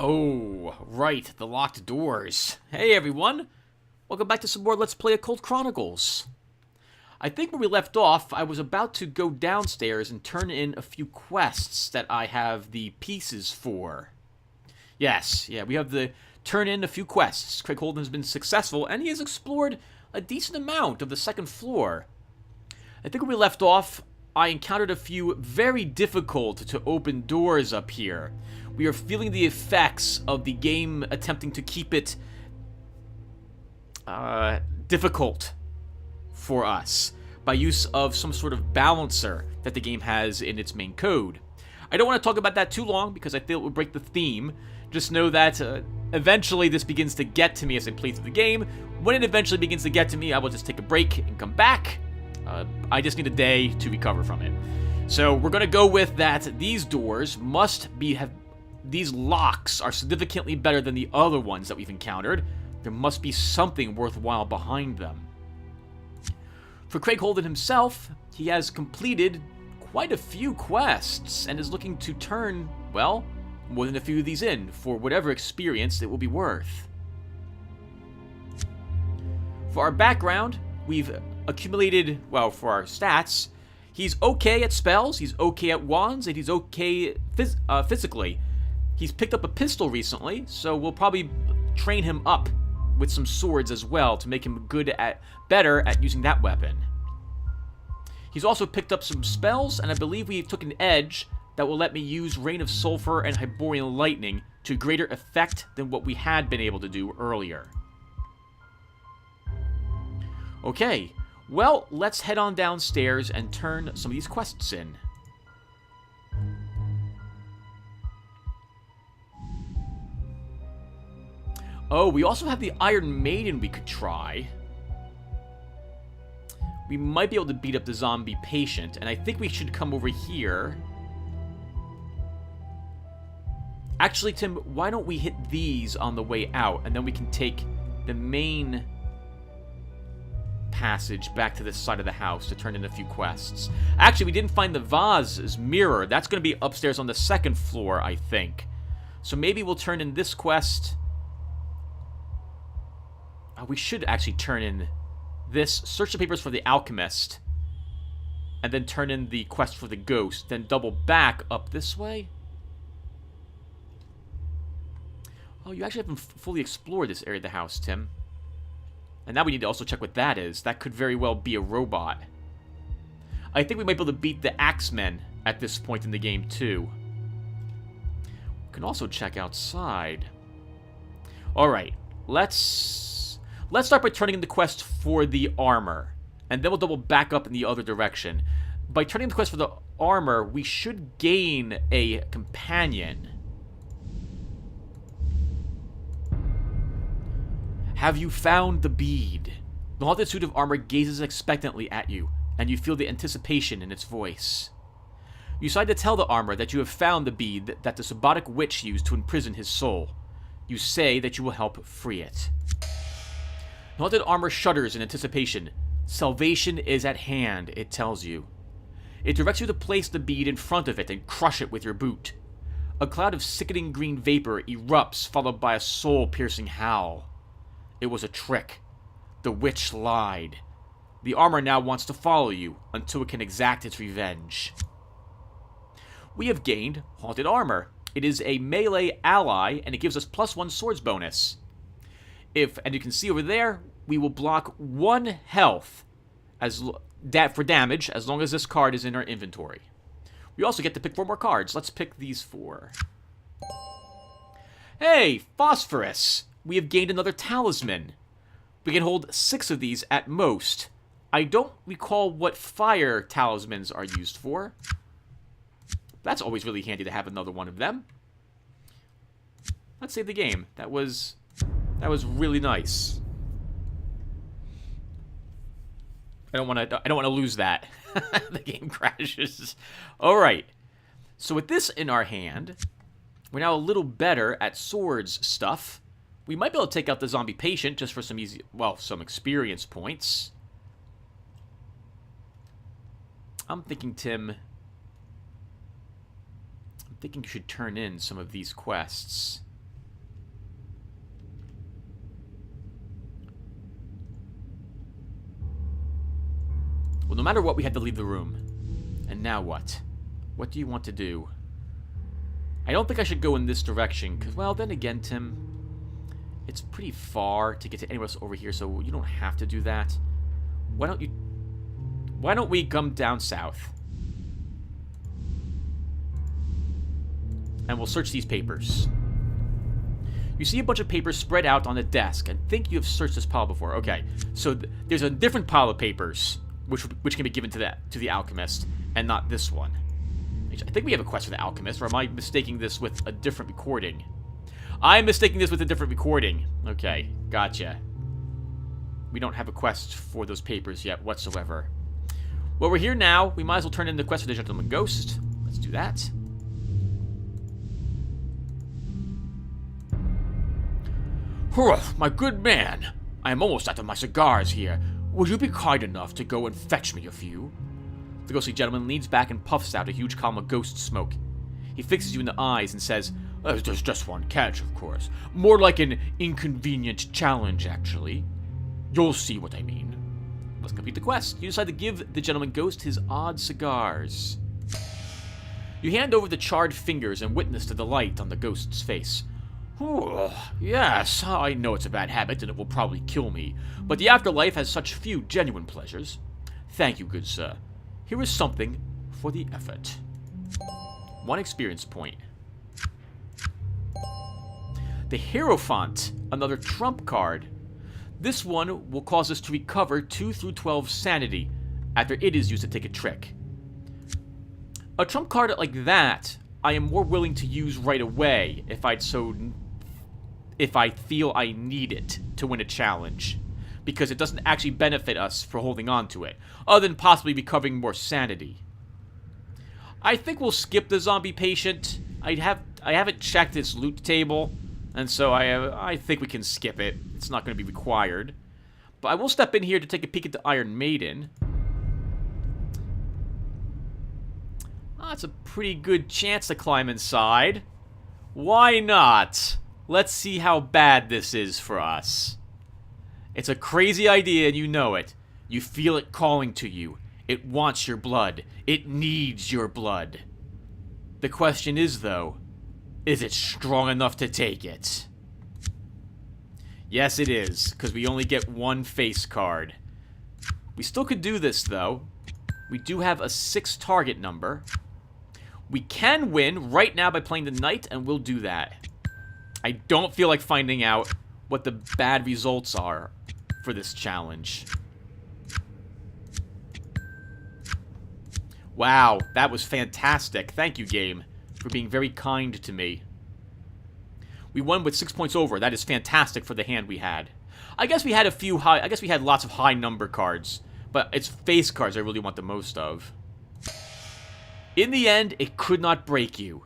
Oh, right, the locked doors. Hey everyone, welcome back to some more Let's Play Occult Chronicles. I think where we left off, I was about to go downstairs and turn in a few quests that I have the pieces for. Yes, we have the turn in a few quests. Craig Holden has been successful, and he has explored a decent amount of the second floor. I think where we left off, I encountered a few very difficult to open doors up here. We are feeling the effects of the game attempting to keep it difficult for us by use of some sort of balancer that the game has in its main code. I don't want to talk about that too long because I feel it would break the theme. Just know that eventually this begins to get to me as I play through the game. When it eventually begins to get to me, I will just take a break and come back. I just need a day to recover from it. So we're going to go with that these doors must have these locks are significantly better than the other ones that we've encountered. There must be something worthwhile behind them. For Craig Holden himself, he has completed quite a few quests and is looking to turn, well, more than a few of these in for whatever experience it will be worth. For our background, we've accumulated, well, for our stats, he's okay at spells, he's okay at wands, and he's okay physically. He's picked up a pistol recently, so we'll probably train him up with some swords as well to make him better at using that weapon. He's also picked up some spells, and I believe we took an edge that will let me use Rain of Sulfur and Hyborian Lightning to greater effect than what we had been able to do earlier. Okay, well, let's head on downstairs and turn some of these quests in. Oh, we also have the Iron Maiden we could try. We might be able to beat up the zombie patient, and I think we should come over here. Actually, Tim, why don't we hit these on the way out, and then we can take the main passage back to this side of the house to turn in a few quests. Actually, we didn't find the vase's mirror. That's going to be upstairs on the second floor, I think. So maybe we'll turn in this quest. We should actually turn in this, search the papers for the alchemist, and then turn in the quest for the ghost, then double back up this way. Oh, you actually haven't fully explored this area of the house, Tim. And now we need to also check what that is. That could very well be a robot. I think we might be able to beat the Axemen at this point in the game, too. We can also check outside. Alright, let's start by turning in the quest for the armor. And then we'll double back up in the other direction. By turning in the quest for the armor, we should gain a companion. Have you found the bead? The haunted suit of armor gazes expectantly at you, and you feel the anticipation in its voice. You decide to tell the armor that you have found the bead that the Subotic witch used to imprison his soul. You say that you will help free it. The haunted armor shudders in anticipation. Salvation is at hand, it tells you. It directs you to place the bead in front of it and crush it with your boot. A cloud of sickening green vapor erupts, followed by a soul-piercing howl. It was a trick. The witch lied. The armor now wants to follow you until it can exact its revenge. We have gained Haunted Armor. It is a melee ally, and it gives us +1 swords bonus. And you can see over there, we will block 1 health for damage as long as this card is in our inventory. We also get to pick 4 more cards. Let's pick these 4. Hey, Phosphorus! We have gained another talisman. We can hold 6 of these at most. I don't recall what fire talismans are used for. That's always really handy to have another one of them. Let's save the game. That was really nice. I don't want to lose that. The game crashes. All right. So with this in our hand, we're now a little better at swords stuff. We might be able to take out the zombie patient just for some some experience points. I'm thinking, Tim, you should turn in some of these quests. Well, no matter what, we had to leave the room. And now what? What do you want to do? I don't think I should go in this direction, because, well, then again, Tim, it's pretty far to get to anywhere else over here, so you don't have to do that. Why don't we come down south? And we'll search these papers. You see a bunch of papers spread out on the desk, and think you have searched this pile before. Okay, so there's a different pile of papers, which can be given to the alchemist, and not this one. I think we have a quest for the alchemist, or am I mistaking this with a different recording? I'm mistaking this with a different recording. Okay, gotcha. We don't have a quest for those papers yet whatsoever. Well, we're here now. We might as well turn in the quest for the gentleman ghost. Let's do that. My good man, I am almost out of my cigars here. Would you be kind enough to go and fetch me a few? The ghostly gentleman leans back and puffs out a huge column of ghost smoke. He fixes you in the eyes and says, there's just one catch, of course. More like an inconvenient challenge, actually. You'll see what I mean. Let's complete the quest. You decide to give the gentleman ghost his odd cigars. You hand over the charred fingers and witness the delight on the ghost's face. Yes, I know it's a bad habit and it will probably kill me, but the afterlife has such few genuine pleasures. Thank you, good sir. Here is something for the effort. 1 experience point. The Hierophant, another trump card. This one will cause us to recover 2 through 12 sanity after it is used to take a trick. A trump card like that, I am more willing to use right away if I feel I need it to win a challenge, because it doesn't actually benefit us for holding on to it, other than possibly recovering more sanity. I think we'll skip the zombie patient. I haven't checked its loot table, and so I think we can skip it. It's not going to be required. But I will step in here to take a peek at the Iron Maiden. That's a pretty good chance to climb inside. Why not? Let's see how bad this is for us. It's a crazy idea and you know it. You feel it calling to you. It wants your blood. It needs your blood. The question is, though, is it strong enough to take it? Yes, it is, because we only get 1 face card. We still could do this, though. We do have a 6 target number. We can win right now by playing the knight, and we'll do that. I don't feel like finding out what the bad results are for this challenge. Wow, that was fantastic. Thank you, game, for being very kind to me. We won with 6 points over. That is fantastic for the hand we had. I guess we had lots of high number cards, but it's face cards I really want the most of. In the end, it could not break you,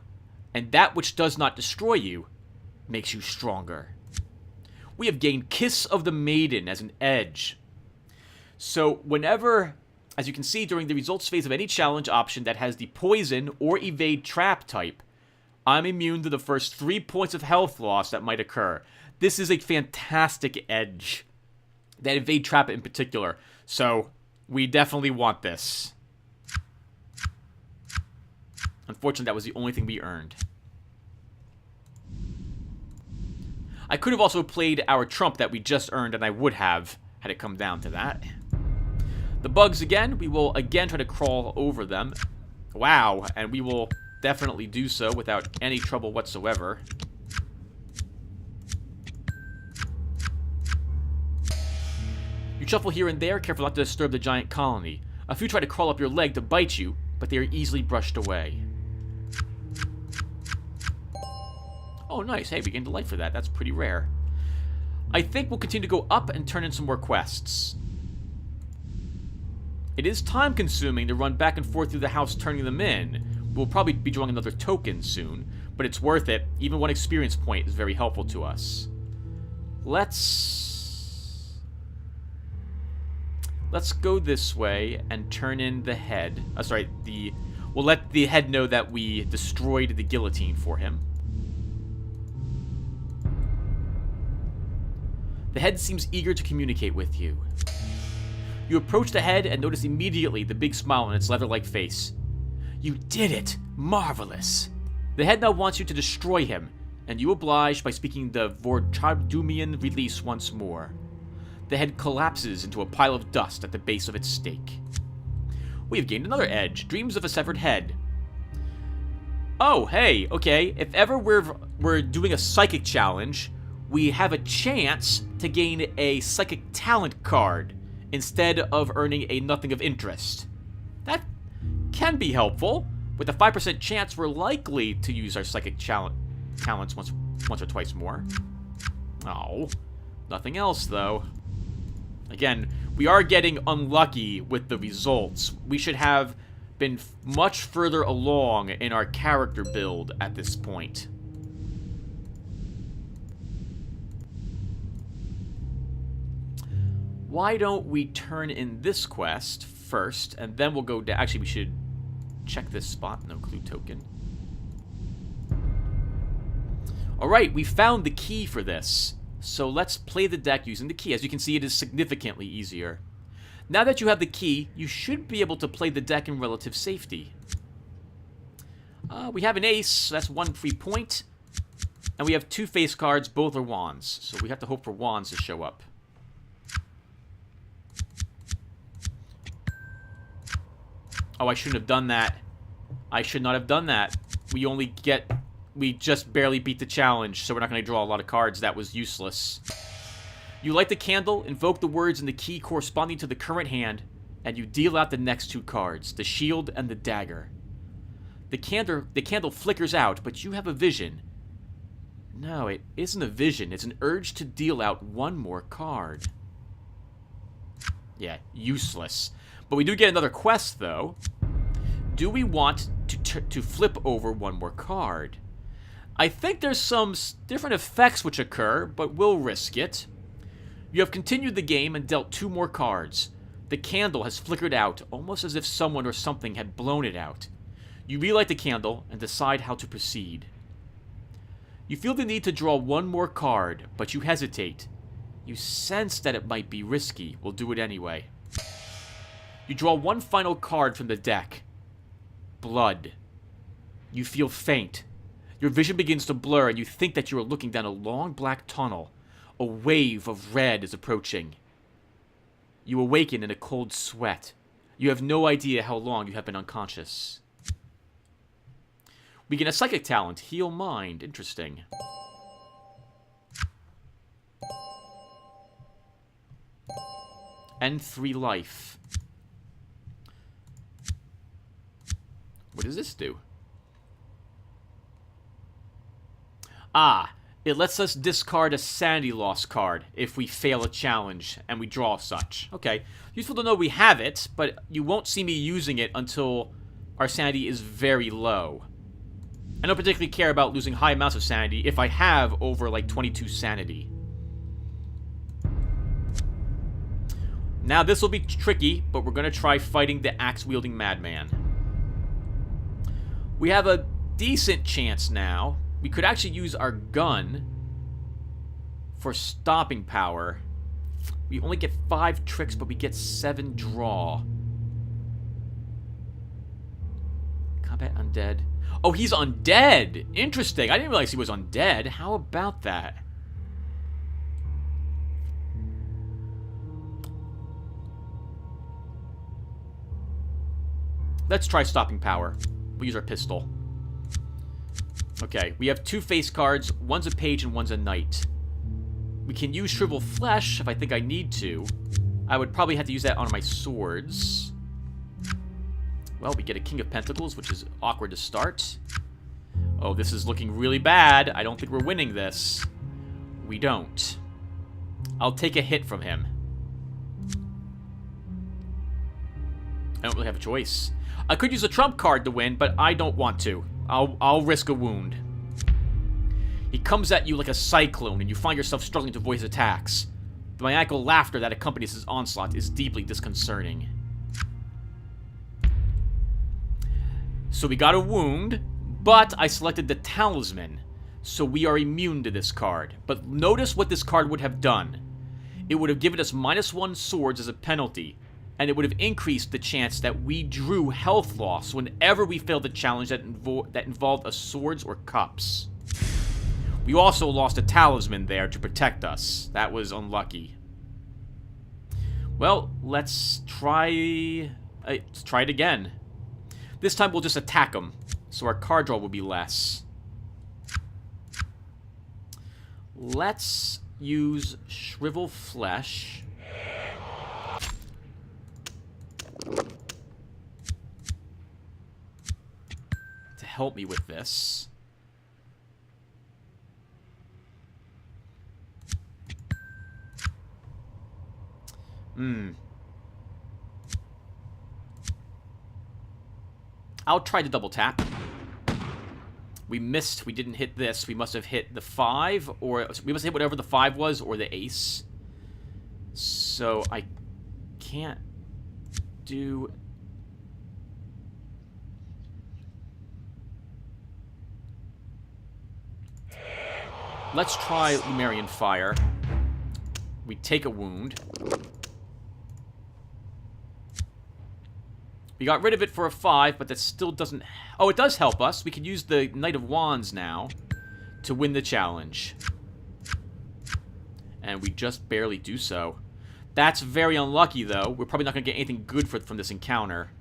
and that which does not destroy you makes you stronger. We have gained Kiss of the Maiden as an edge. So whenever, as you can see, during the results phase of any challenge option that has the poison or evade trap type, I'm immune to the first 3 points of health loss that might occur. This is a fantastic edge. That evade trap in particular. So we definitely want this. Unfortunately, that was the only thing we earned. I could have also played our trump that we just earned, and I would have, had it come down to that. The bugs again, we will again try to crawl over them. Wow, and we will definitely do so without any trouble whatsoever. You shuffle here and there, careful not to disturb the giant colony. A few try to crawl up your leg to bite you, but they are easily brushed away. Oh, nice. Hey, we gained a light for that. That's pretty rare. I think we'll continue to go up and turn in some more quests. It is time-consuming to run back and forth through the house turning them in. We'll probably be drawing another token soon, but it's worth it. Even 1 experience point is very helpful to us. Let's go this way and turn in the head. We'll let the head know that we destroyed the guillotine for him. The head seems eager to communicate with you. You approach the head and notice immediately the big smile on its leather-like face. You did it! Marvelous! The head now wants you to destroy him, and you oblige by speaking the Vorchadumian release once more. The head collapses into a pile of dust at the base of its stake. We have gained another edge. Dreams of a severed head. Oh, hey, okay. If ever we're doing a psychic challenge, we have a chance to gain a psychic talent card instead of earning a nothing of interest. That can be helpful. With a 5% chance, we're likely to use our psychic talents once or twice more. Oh, nothing else, though. Again, we are getting unlucky with the results. We should have been much further along in our character build at this point. Why don't we turn in this quest first, and then we'll go down. Actually, we should check this spot. No clue token. Alright, we found the key for this. So let's play the deck using the key. As you can see, it is significantly easier. Now that you have the key, you should be able to play the deck in relative safety. We have an ace, so that's 1 free point. And we have 2 face cards, both are wands. So we have to hope for wands to show up. Oh, I shouldn't have done that. I should not have done that. We just barely beat the challenge, so we're not going to draw a lot of cards. That was useless. You light the candle, invoke the words in the key corresponding to the current hand, and you deal out the next 2 cards, the shield and the dagger. The candle flickers out, but you have a vision. No, it isn't a vision. It's an urge to deal out 1 more card. Yeah, useless. But we do get another quest, though. Do we want to flip over 1 more card? I think there's some different effects which occur, but we'll risk it. You have continued the game and dealt 2 more cards. The candle has flickered out, almost as if someone or something had blown it out. You relight the candle and decide how to proceed. You feel the need to draw 1 more card, but you hesitate. You sense that it might be risky. We'll do it anyway. You draw 1 final card from the deck. Blood. You feel faint. Your vision begins to blur, and you think that you are looking down a long black tunnel. A wave of red is approaching. You awaken in a cold sweat. You have no idea how long you have been unconscious. We get a psychic talent, Heal Mind. Interesting. And 3 life. What does this do? Ah, it lets us discard a sanity loss card if we fail a challenge and we draw such. Okay, useful to know we have it, but you won't see me using it until our sanity is very low. I don't particularly care about losing high amounts of sanity if I have over like 22 sanity. Now this will be tricky, but we're going to try fighting the axe-wielding madman. We have a decent chance now. We could actually use our gun for stopping power. We only get 5 tricks, but we get 7 draw. Combat undead. Oh, he's undead! Interesting. I didn't realize he was undead. How about that? Let's try stopping power. We'll use our pistol. Okay, we have 2 face cards. One's a page and one's a knight. We can use Shrivel Flesh if I think I need to. I would probably have to use that on my swords. Well, we get a King of Pentacles, which is awkward to start. Oh, this is looking really bad. I don't think we're winning this. We don't. I'll take a hit from him. I don't really have a choice. I could use a trump card to win, but I don't want to. I'll risk a wound. He comes at you like a cyclone, and you find yourself struggling to voice attacks. The maniacal laughter that accompanies his onslaught is deeply disconcerting. So we got a wound, but I selected the Talisman, so we are immune to this card. But notice what this card would have done. It would have given us -1 swords as a penalty, and it would have increased the chance that we drew health loss whenever we failed a challenge that involved a swords or cups. We also lost a talisman there to protect us. That was unlucky. Well, let's try it again. This time we'll just attack him, so our card draw will be less. Let's use Shrivel Flesh. To help me with this. I'll try to double tap. We missed. We didn't hit this. We must have hit the 5, or we must have hit whatever the 5 was, or the ace. So I can't do... Let's try Lumerian Fire. We take a wound. We got rid of it for a 5, but that still doesn't... Oh, it does help us. We can use the Knight of Wands now to win the challenge. And we just barely do so. That's very unlucky, though. We're probably not going to get anything good from this encounter.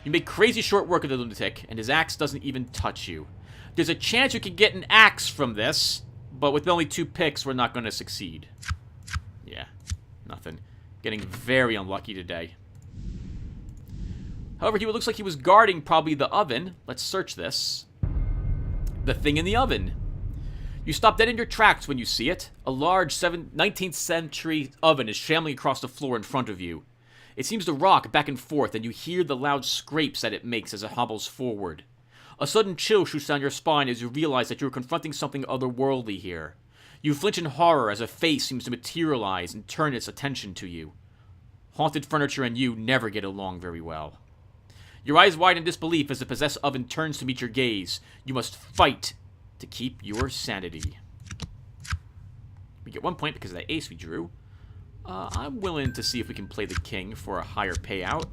You make crazy short work of the lunatic, and his axe doesn't even touch you. There's a chance you could get an axe from this, but with only 2 picks, we're not going to succeed. Yeah, nothing. Getting very unlucky today. However, he looks like he was guarding probably the oven. Let's search this. The thing in the oven. You stop dead in your tracks when you see it. A large 19th century oven is shambling across the floor in front of you. It seems to rock back and forth, and you hear the loud scrapes that it makes as it hobbles forward. A sudden chill shoots down your spine as you realize that you are confronting something otherworldly here. You flinch in horror as a face seems to materialize and turn its attention to you. Haunted furniture and you never get along very well. Your eyes widen in disbelief as the possessed oven turns to meet your gaze. You must fight to keep your sanity. We get 1 point because of that ace we drew. I'm willing to see if we can play the king for a higher payout.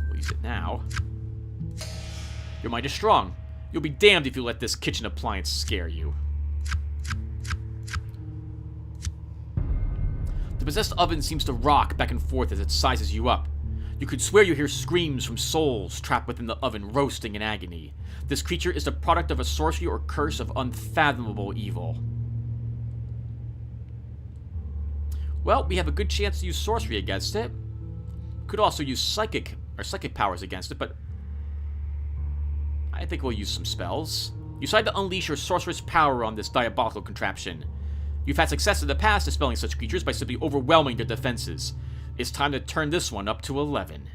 We'll use it now. Your mind is strong. You'll be damned if you let this kitchen appliance scare you. The possessed oven seems to rock back and forth as it sizes you up. You could swear you hear screams from souls trapped within the oven roasting in agony. This creature is the product of a sorcery or curse of unfathomable evil. Well, we have a good chance to use sorcery against it. Could also use psychic powers against it, but I think we'll use some spells. You decide to unleash your sorceress power on this diabolical contraption. You've had success in the past dispelling such creatures by simply overwhelming their defenses. It's time to turn this one up to 11.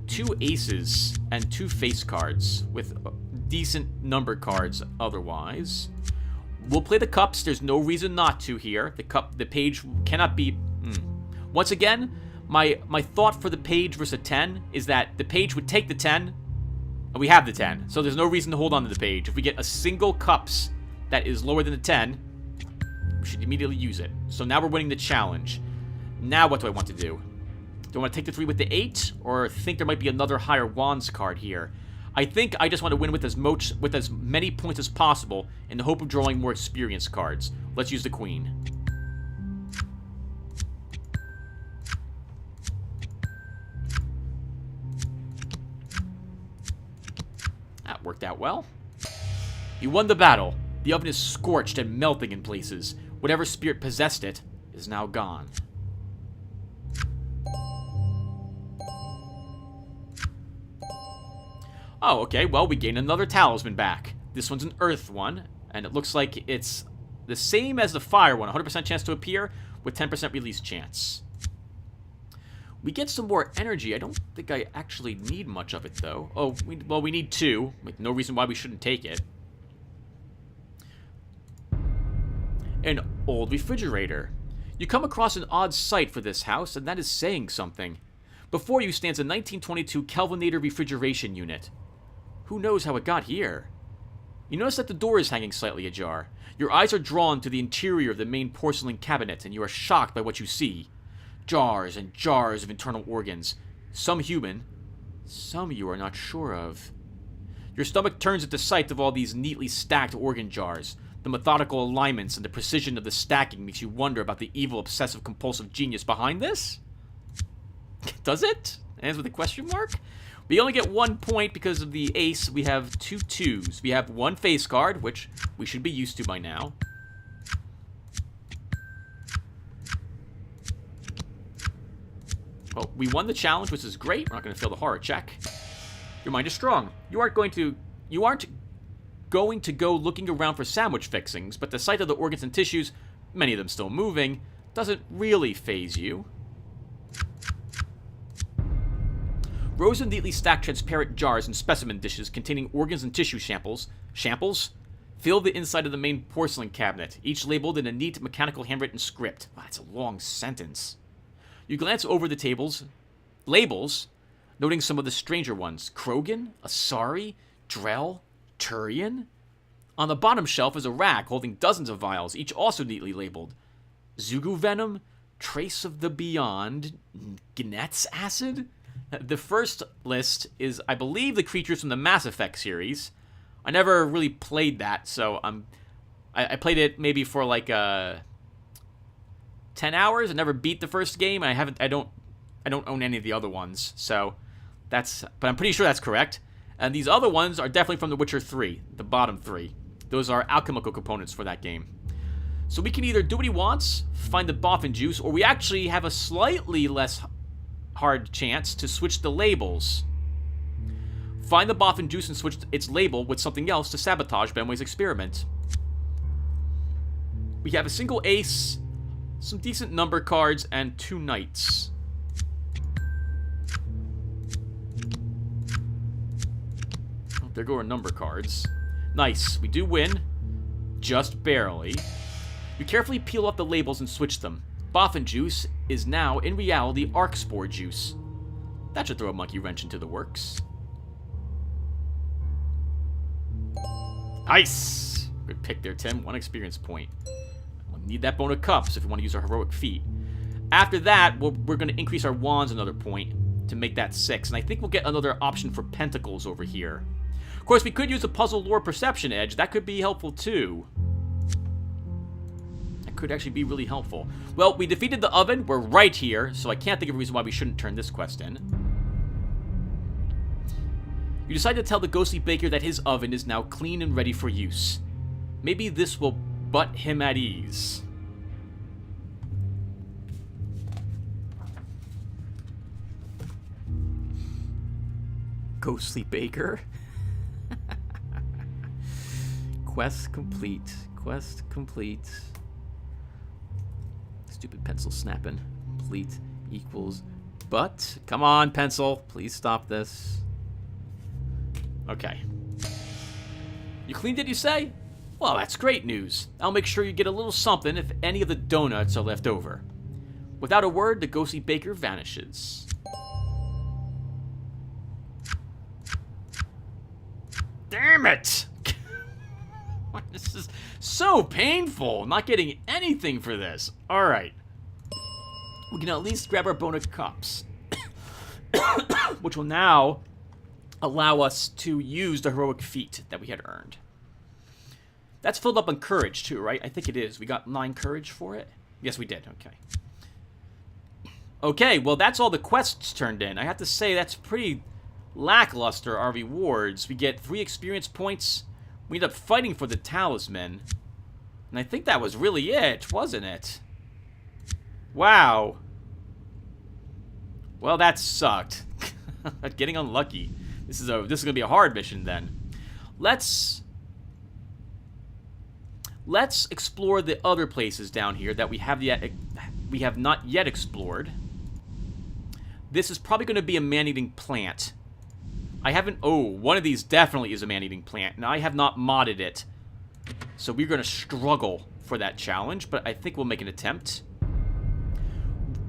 2 aces and 2 face cards with decent number cards otherwise. We'll play the cups. There's no reason not to here. The page cannot be... Once again, my thought for the page versus a 10 is that the page would take the 10, and we have the 10. So there's no reason to hold on to the page. If we get a single cups that is lower than the 10, we should immediately use it. So now we're winning the challenge. Now what do I want to do? Do I want to take the 3 with the 8, or think there might be another higher wands card here? I think I just want to win with as many points as possible in the hope of drawing more experience cards. Let's use the queen. That worked out well. You won the battle. The oven is scorched and melting in places. Whatever spirit possessed it is now gone. Oh, okay, well, we gain another talisman back. This one's an earth one, and it looks like it's the same as the fire one. 100% chance to appear with 10% release chance. We get some more energy. I don't think I actually need much of it, though. Oh, well, we need 2. No reason why we shouldn't take it. An old refrigerator. You come across an odd sight for this house, and that is saying something. Before you stands a 1922 Kelvinator refrigeration unit. Who knows how it got here? You notice that the door is hanging slightly ajar. Your eyes are drawn to the interior of the main porcelain cabinet, and you are shocked by what you see. Jars and jars of internal organs. Some human, some you are not sure of. Your stomach turns at the sight of all these neatly stacked organ jars. The methodical alignments and the precision of the stacking makes you wonder about the evil, obsessive-compulsive genius behind this? Does it? Ends with a question mark? We only get 1 point because of the ace. We have 2 twos. We have 1 face card, which we should be used to by now. Well, we won the challenge, which is great. We're not going to fail the horror check. Your mind is strong. You aren't going to go looking around for sandwich fixings, but the sight of the organs and tissues, many of them still moving, doesn't really faze you. Rows of neatly stacked transparent jars and specimen dishes containing organs and tissue samples fill the inside of the main porcelain cabinet, each labeled in a neat mechanical handwritten script. Wow, that's a long sentence. You glance over the labels, noting some of the stranger ones. Krogan, Asari, Drell, Turian. On the bottom shelf is a rack holding dozens of vials, each also neatly labeled. Zugu venom, trace of the beyond, Gnet's acid. The first list is, I believe, the creatures from the Mass Effect series. I never really played that, so I played it maybe for like 10 hours. I never beat the first game. I don't own any of the other ones, so but I'm pretty sure that's correct. And these other ones are definitely from The Witcher 3, the bottom 3. Those are alchemical components for that game. So we can either do what he wants, find the boffin juice, or we actually have a slightly less hard chance to switch the labels. Find the boffin juice and switch its label with something else to sabotage Benway's experiment. We have a single ace, some decent number cards, and 2 knights. Oh, there go our number cards. Nice, we do win. Just barely. You carefully peel off the labels and switch them. Boffin juice is now, in reality, arc spore juice. That should throw a monkey wrench into the works. Nice! Good pick there, Tim. 1 experience point. We'll need that bone of cups if we want to use our heroic feat. After that, we're going to increase our wands another point to make that 6. And I think we'll get another option for pentacles over here. Of course, we could use a puzzle lore perception edge. That could be helpful, too. Could actually be really helpful. Well, we defeated the oven. We're right here, so I can't think of a reason why we shouldn't turn this quest in. You decide to tell the ghostly baker that his oven is now clean and ready for use. Maybe this will butt him at ease. Ghostly baker? Quest complete. Quest complete. Stupid pencil snapping. Complete equals but. Come on, pencil. Please stop this. Okay. You cleaned it, you say? Well, that's great news. I'll make sure you get a little something if any of the donuts are left over. Without a word, the ghostly baker vanishes. Damn it! This is so painful. I'm not getting anything for this. Alright. We can at least grab our bone of cups. Which will now allow us to use the heroic feat that we had earned. That's filled up on courage too, right? I think it is. We got 9 courage for it? Yes, we did. Okay. Okay, well, that's all the quests turned in. I have to say, that's pretty lackluster, our rewards. We get 3 experience points. We end up fighting for the talisman. And I think that was really it, wasn't it? Wow. Well, that sucked. Getting unlucky. This is gonna be a hard mission then. Let's explore the other places down here that we have not yet explored. This is probably going to be a man-eating plant. One of these definitely is a man-eating plant, and I have not modded it. So we're going to struggle for that challenge, but I think we'll make an attempt.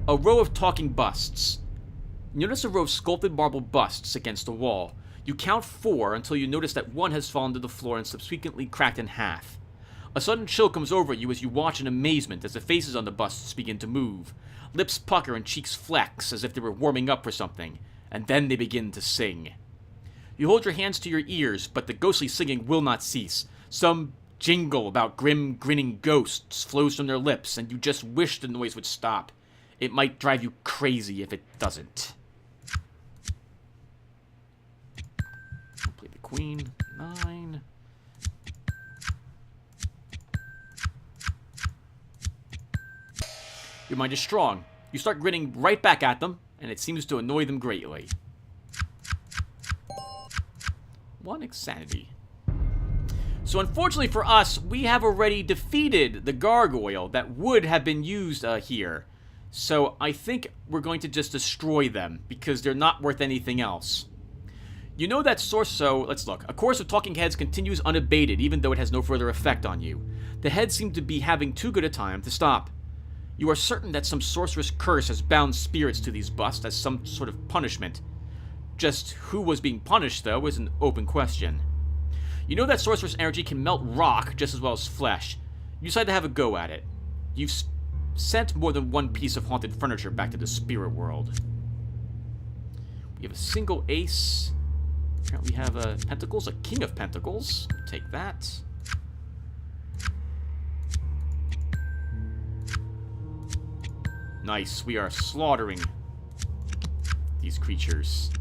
A row of talking busts. Notice a row of sculpted marble busts against the wall. You count 4 until you notice that one has fallen to the floor and subsequently cracked in half. A sudden chill comes over you as you watch in amazement as the faces on the busts begin to move. Lips pucker and cheeks flex as if they were warming up for something, and then they begin to sing. You hold your hands to your ears, but the ghostly singing will not cease. Some jingle about grim, grinning ghosts flows from their lips, and you just wish the noise would stop. It might drive you crazy if it doesn't. I'll play the queen. 9. Your mind is strong. You start grinning right back at them, and it seems to annoy them greatly. 1 insanity. So unfortunately for us, we have already defeated the gargoyle that would have been used here. So I think we're going to just destroy them, because they're not worth anything else. You know that source, so let's look. A chorus of talking heads continues unabated, even though it has no further effect on you. The heads seem to be having too good a time to stop. You are certain that some sorcerous curse has bound spirits to these busts as some sort of punishment. Just who was being punished, though, is an open question. You know that sorcerous energy can melt rock just as well as flesh. You decide to have a go at it. You've sent more than one piece of haunted furniture back to the spirit world. We have a single ace. Apparently we have a pentacles, a king of pentacles. Take that. Nice, we are slaughtering these creatures.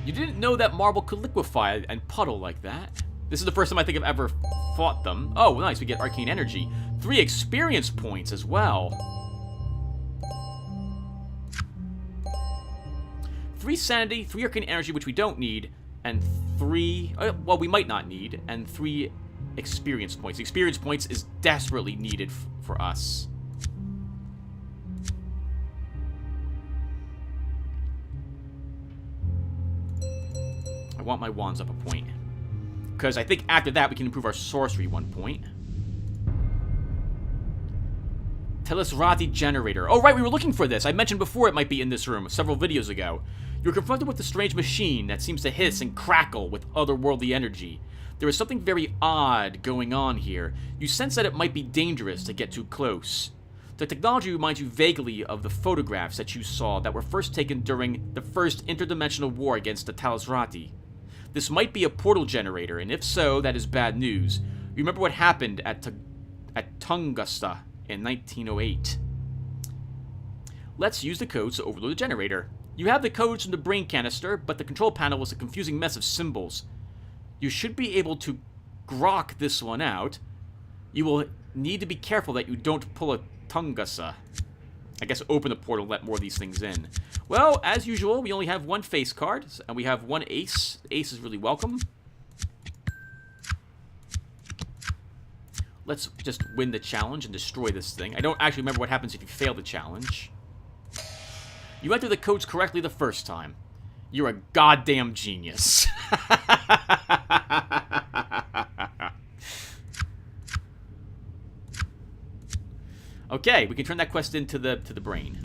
You didn't know that marble could liquefy and puddle like that. This is the first time I think I've ever fought them. Oh, nice, we get arcane energy. 3 experience points as well. 3 sanity, 3 arcane energy, which we don't need, and 3, well, we might not need, and 3 experience points. Experience points is desperately needed for us. I want my wands up a point. Because I think after that we can improve our sorcery 1 point. Telesrati generator. Oh right, we were looking for this. I mentioned before it might be in this room several videos ago. You're confronted with a strange machine that seems to hiss and crackle with otherworldly energy. There is something very odd going on here. You sense that it might be dangerous to get too close. The technology reminds you vaguely of the photographs that you saw that were first taken during the first interdimensional war against the Telesrati. This might be a portal generator, and if so, that is bad news. Remember what happened at Tungusta in 1908. Let's use the codes to overload the generator. You have the codes from the brain canister, but the control panel was a confusing mess of symbols. You should be able to grok this one out. You will need to be careful that you don't pull a Tungusta. I guess open the portal and let more of these things in. Well, as usual, we only have 1 face card, and we have 1 ace. The ace is really welcome. Let's just win the challenge and destroy this thing. I don't actually remember what happens if you fail the challenge. You enter the codes correctly the first time. You're a goddamn genius. Okay, we can turn that quest into the brain.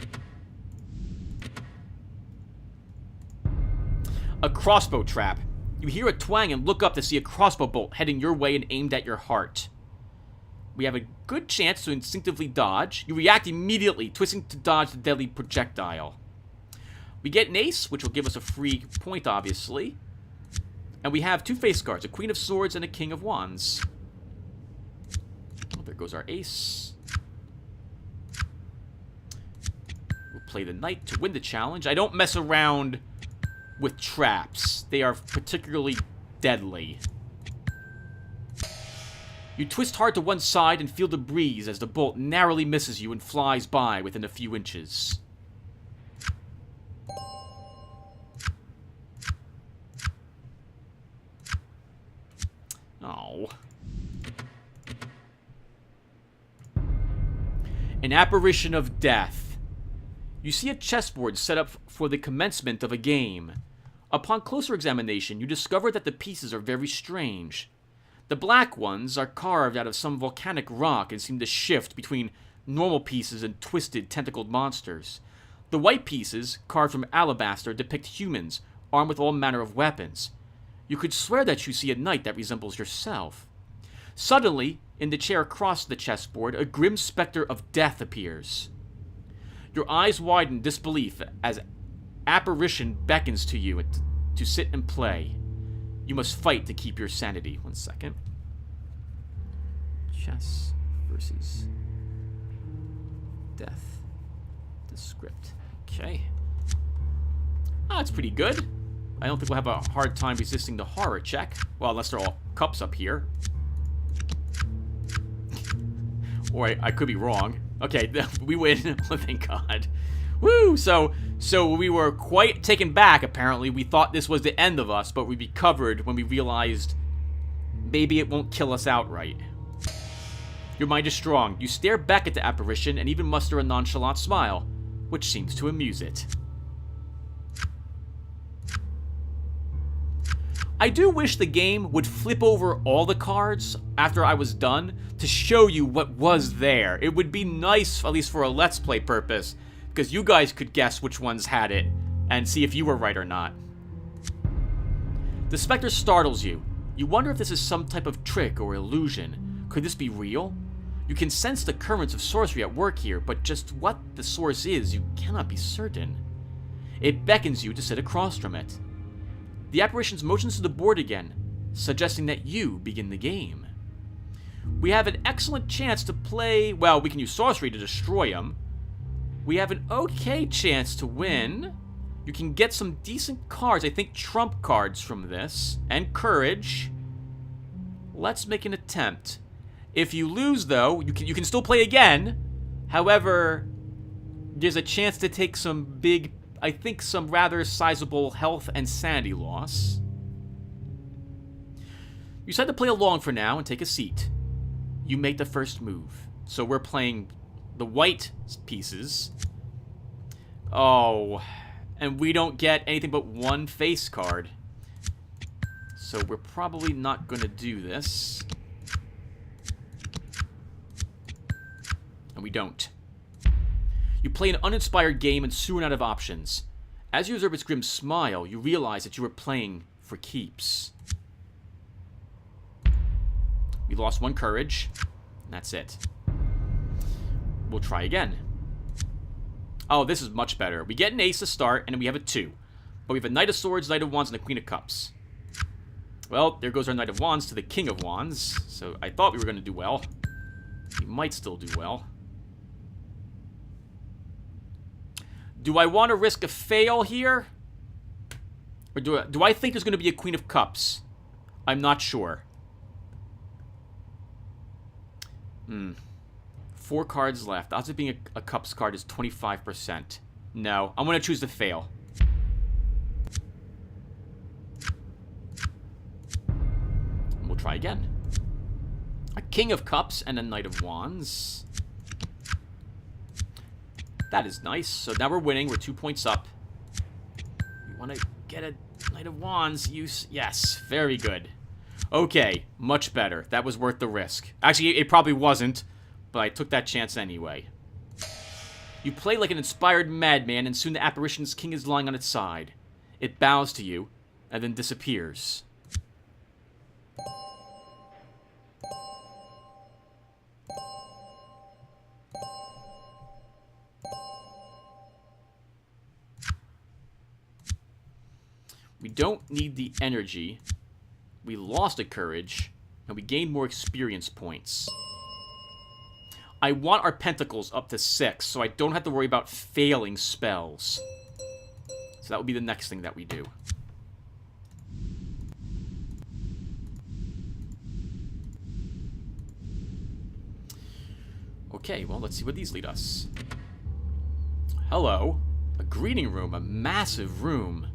A crossbow trap. You hear a twang and look up to see a crossbow bolt heading your way and aimed at your heart. We have a good chance to instinctively dodge. You react immediately, twisting to dodge the deadly projectile. We get an ace, which will give us a free point, obviously. And we have 2 face cards, a Queen of Swords and a King of Wands. Oh, there goes our ace. We'll play the knight to win the challenge. I don't mess around with traps. They are particularly deadly. You twist hard to one side and feel the breeze as the bolt narrowly misses you and flies by within a few inches. Oh. An apparition of death. You see a chessboard set up for the commencement of a game. Upon closer examination, you discover that the pieces are very strange. The black ones are carved out of some volcanic rock and seem to shift between normal pieces and twisted, tentacled monsters. The white pieces, carved from alabaster, depict humans, armed with all manner of weapons. You could swear that you see a knight that resembles yourself. Suddenly, in the chair across the chessboard, a grim specter of death appears. Your eyes widen in disbelief as apparition beckons to you to sit and play. You must fight to keep your sanity. 1 second. Chess versus death. The script. Okay. Ah, that's pretty good. I don't think we'll have a hard time resisting the horror check. Well, unless they're all cups up here. Or I could be wrong. Okay, we win. Oh, thank God. Woo! So we were quite taken back, apparently. We thought this was the end of us, but we recovered when we realized maybe it won't kill us outright. Your mind is strong. You stare back at the apparition and even muster a nonchalant smile, which seems to amuse it. I do wish the game would flip over all the cards after I was done to show you what was there. It would be nice, at least for a Let's Play purpose, because you guys could guess which ones had it and see if you were right or not. The specter startles you. You wonder if this is some type of trick or illusion. Could this be real? You can sense the currents of sorcery at work here, but just what the source is, you cannot be certain. It beckons you to sit across from it. The apparition motions to the board again, suggesting that you begin the game. We have an excellent chance to play... Well, we can use sorcery to destroy him. We have an okay chance to win. You can get some decent cards, I think trump cards from this, and courage. Let's make an attempt. If you lose, though, you can still play again. However, there's a chance to take some big... I think some rather sizable health and sanity loss. You decide to play along for now and take a seat. You make the first move. So we're playing the white pieces. Oh, and we don't get anything but one face card. So we're probably not going to do this. And we don't. You play an uninspired game and soon run out of options. As you observe its grim smile, you realize that you are playing for keeps. We lost one courage. And that's it. We'll try again. Oh, this is much better. We get an ace to start, and then we have a 2. But we have a Knight of Swords, Knight of Wands, and a Queen of Cups. Well, there goes our Knight of Wands to the King of Wands. So I thought we were going to do well. We might still do well. Do I want to risk a fail here? Or do I think there's going to be a Queen of Cups? I'm not sure. 4 cards left. The odds of being a Cups card is 25%. No, I'm going to choose to fail. We'll try again. A King of Cups and a Knight of Wands. That is nice. So now we're winning. We're 2 points up. We want to get a Knight of Wands. Yes, very good. Okay, much better. That was worth the risk. Actually, it probably wasn't, but I took that chance anyway. You play like an inspired madman, and soon the apparition's king is lying on its side. It bows to you, and then disappears. We don't need the energy. We lost a courage, and we gained more experience points. I want our pentacles up to 6, so I don't have to worry about failing spells. So that would be the next thing that we do. Okay, well, let's see where these lead us. Hello. A greeting room, a massive room.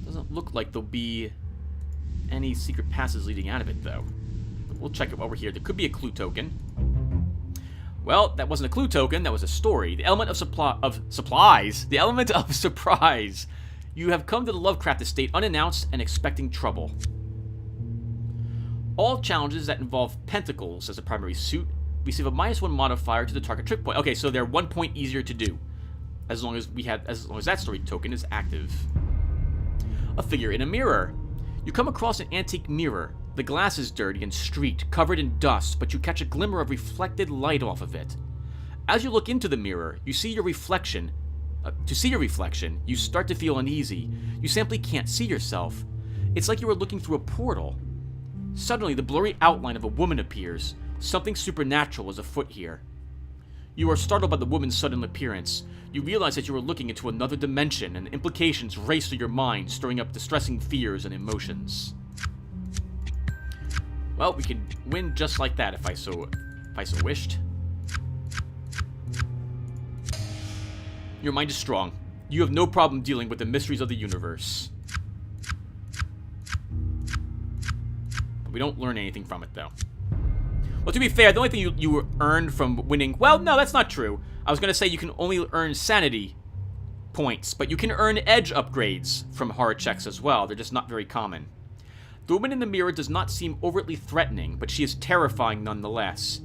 Doesn't look like there'll be any secret passes leading out of it, though. But we'll check it while we're here. There could be a clue token. Well, that wasn't a clue token. That was a story. The element of supplies. The element of surprise. You have come to the Lovecraft estate unannounced and expecting trouble. All challenges that involve pentacles as a primary suit receive a -1 modifier to the target trick point. Okay, so they're 1 point easier to do, as long as that story token is active. A figure in a mirror. You come across an antique mirror. The glass is dirty and streaked, covered in dust, but you catch a glimmer of reflected light off of it. As you look into the mirror, you see your reflection. To see your reflection, you start to feel uneasy. You simply can't see yourself. It's like you are looking through a portal. Suddenly, the blurry outline of a woman appears. Something supernatural is afoot here. You are startled by the woman's sudden appearance. You realize that you are looking into another dimension, and implications race through your mind, stirring up distressing fears and emotions. Well, we could win just like that if I so wished. Your mind is strong. You have no problem dealing with the mysteries of the universe. But we don't learn anything from it, though. Well, to be fair, the only thing you earned from winning... Well, no, that's not true. I was going to say you can only earn sanity points, but you can earn edge upgrades from horror checks as well. They're just not very common. The woman in the mirror does not seem overtly threatening, but she is terrifying nonetheless.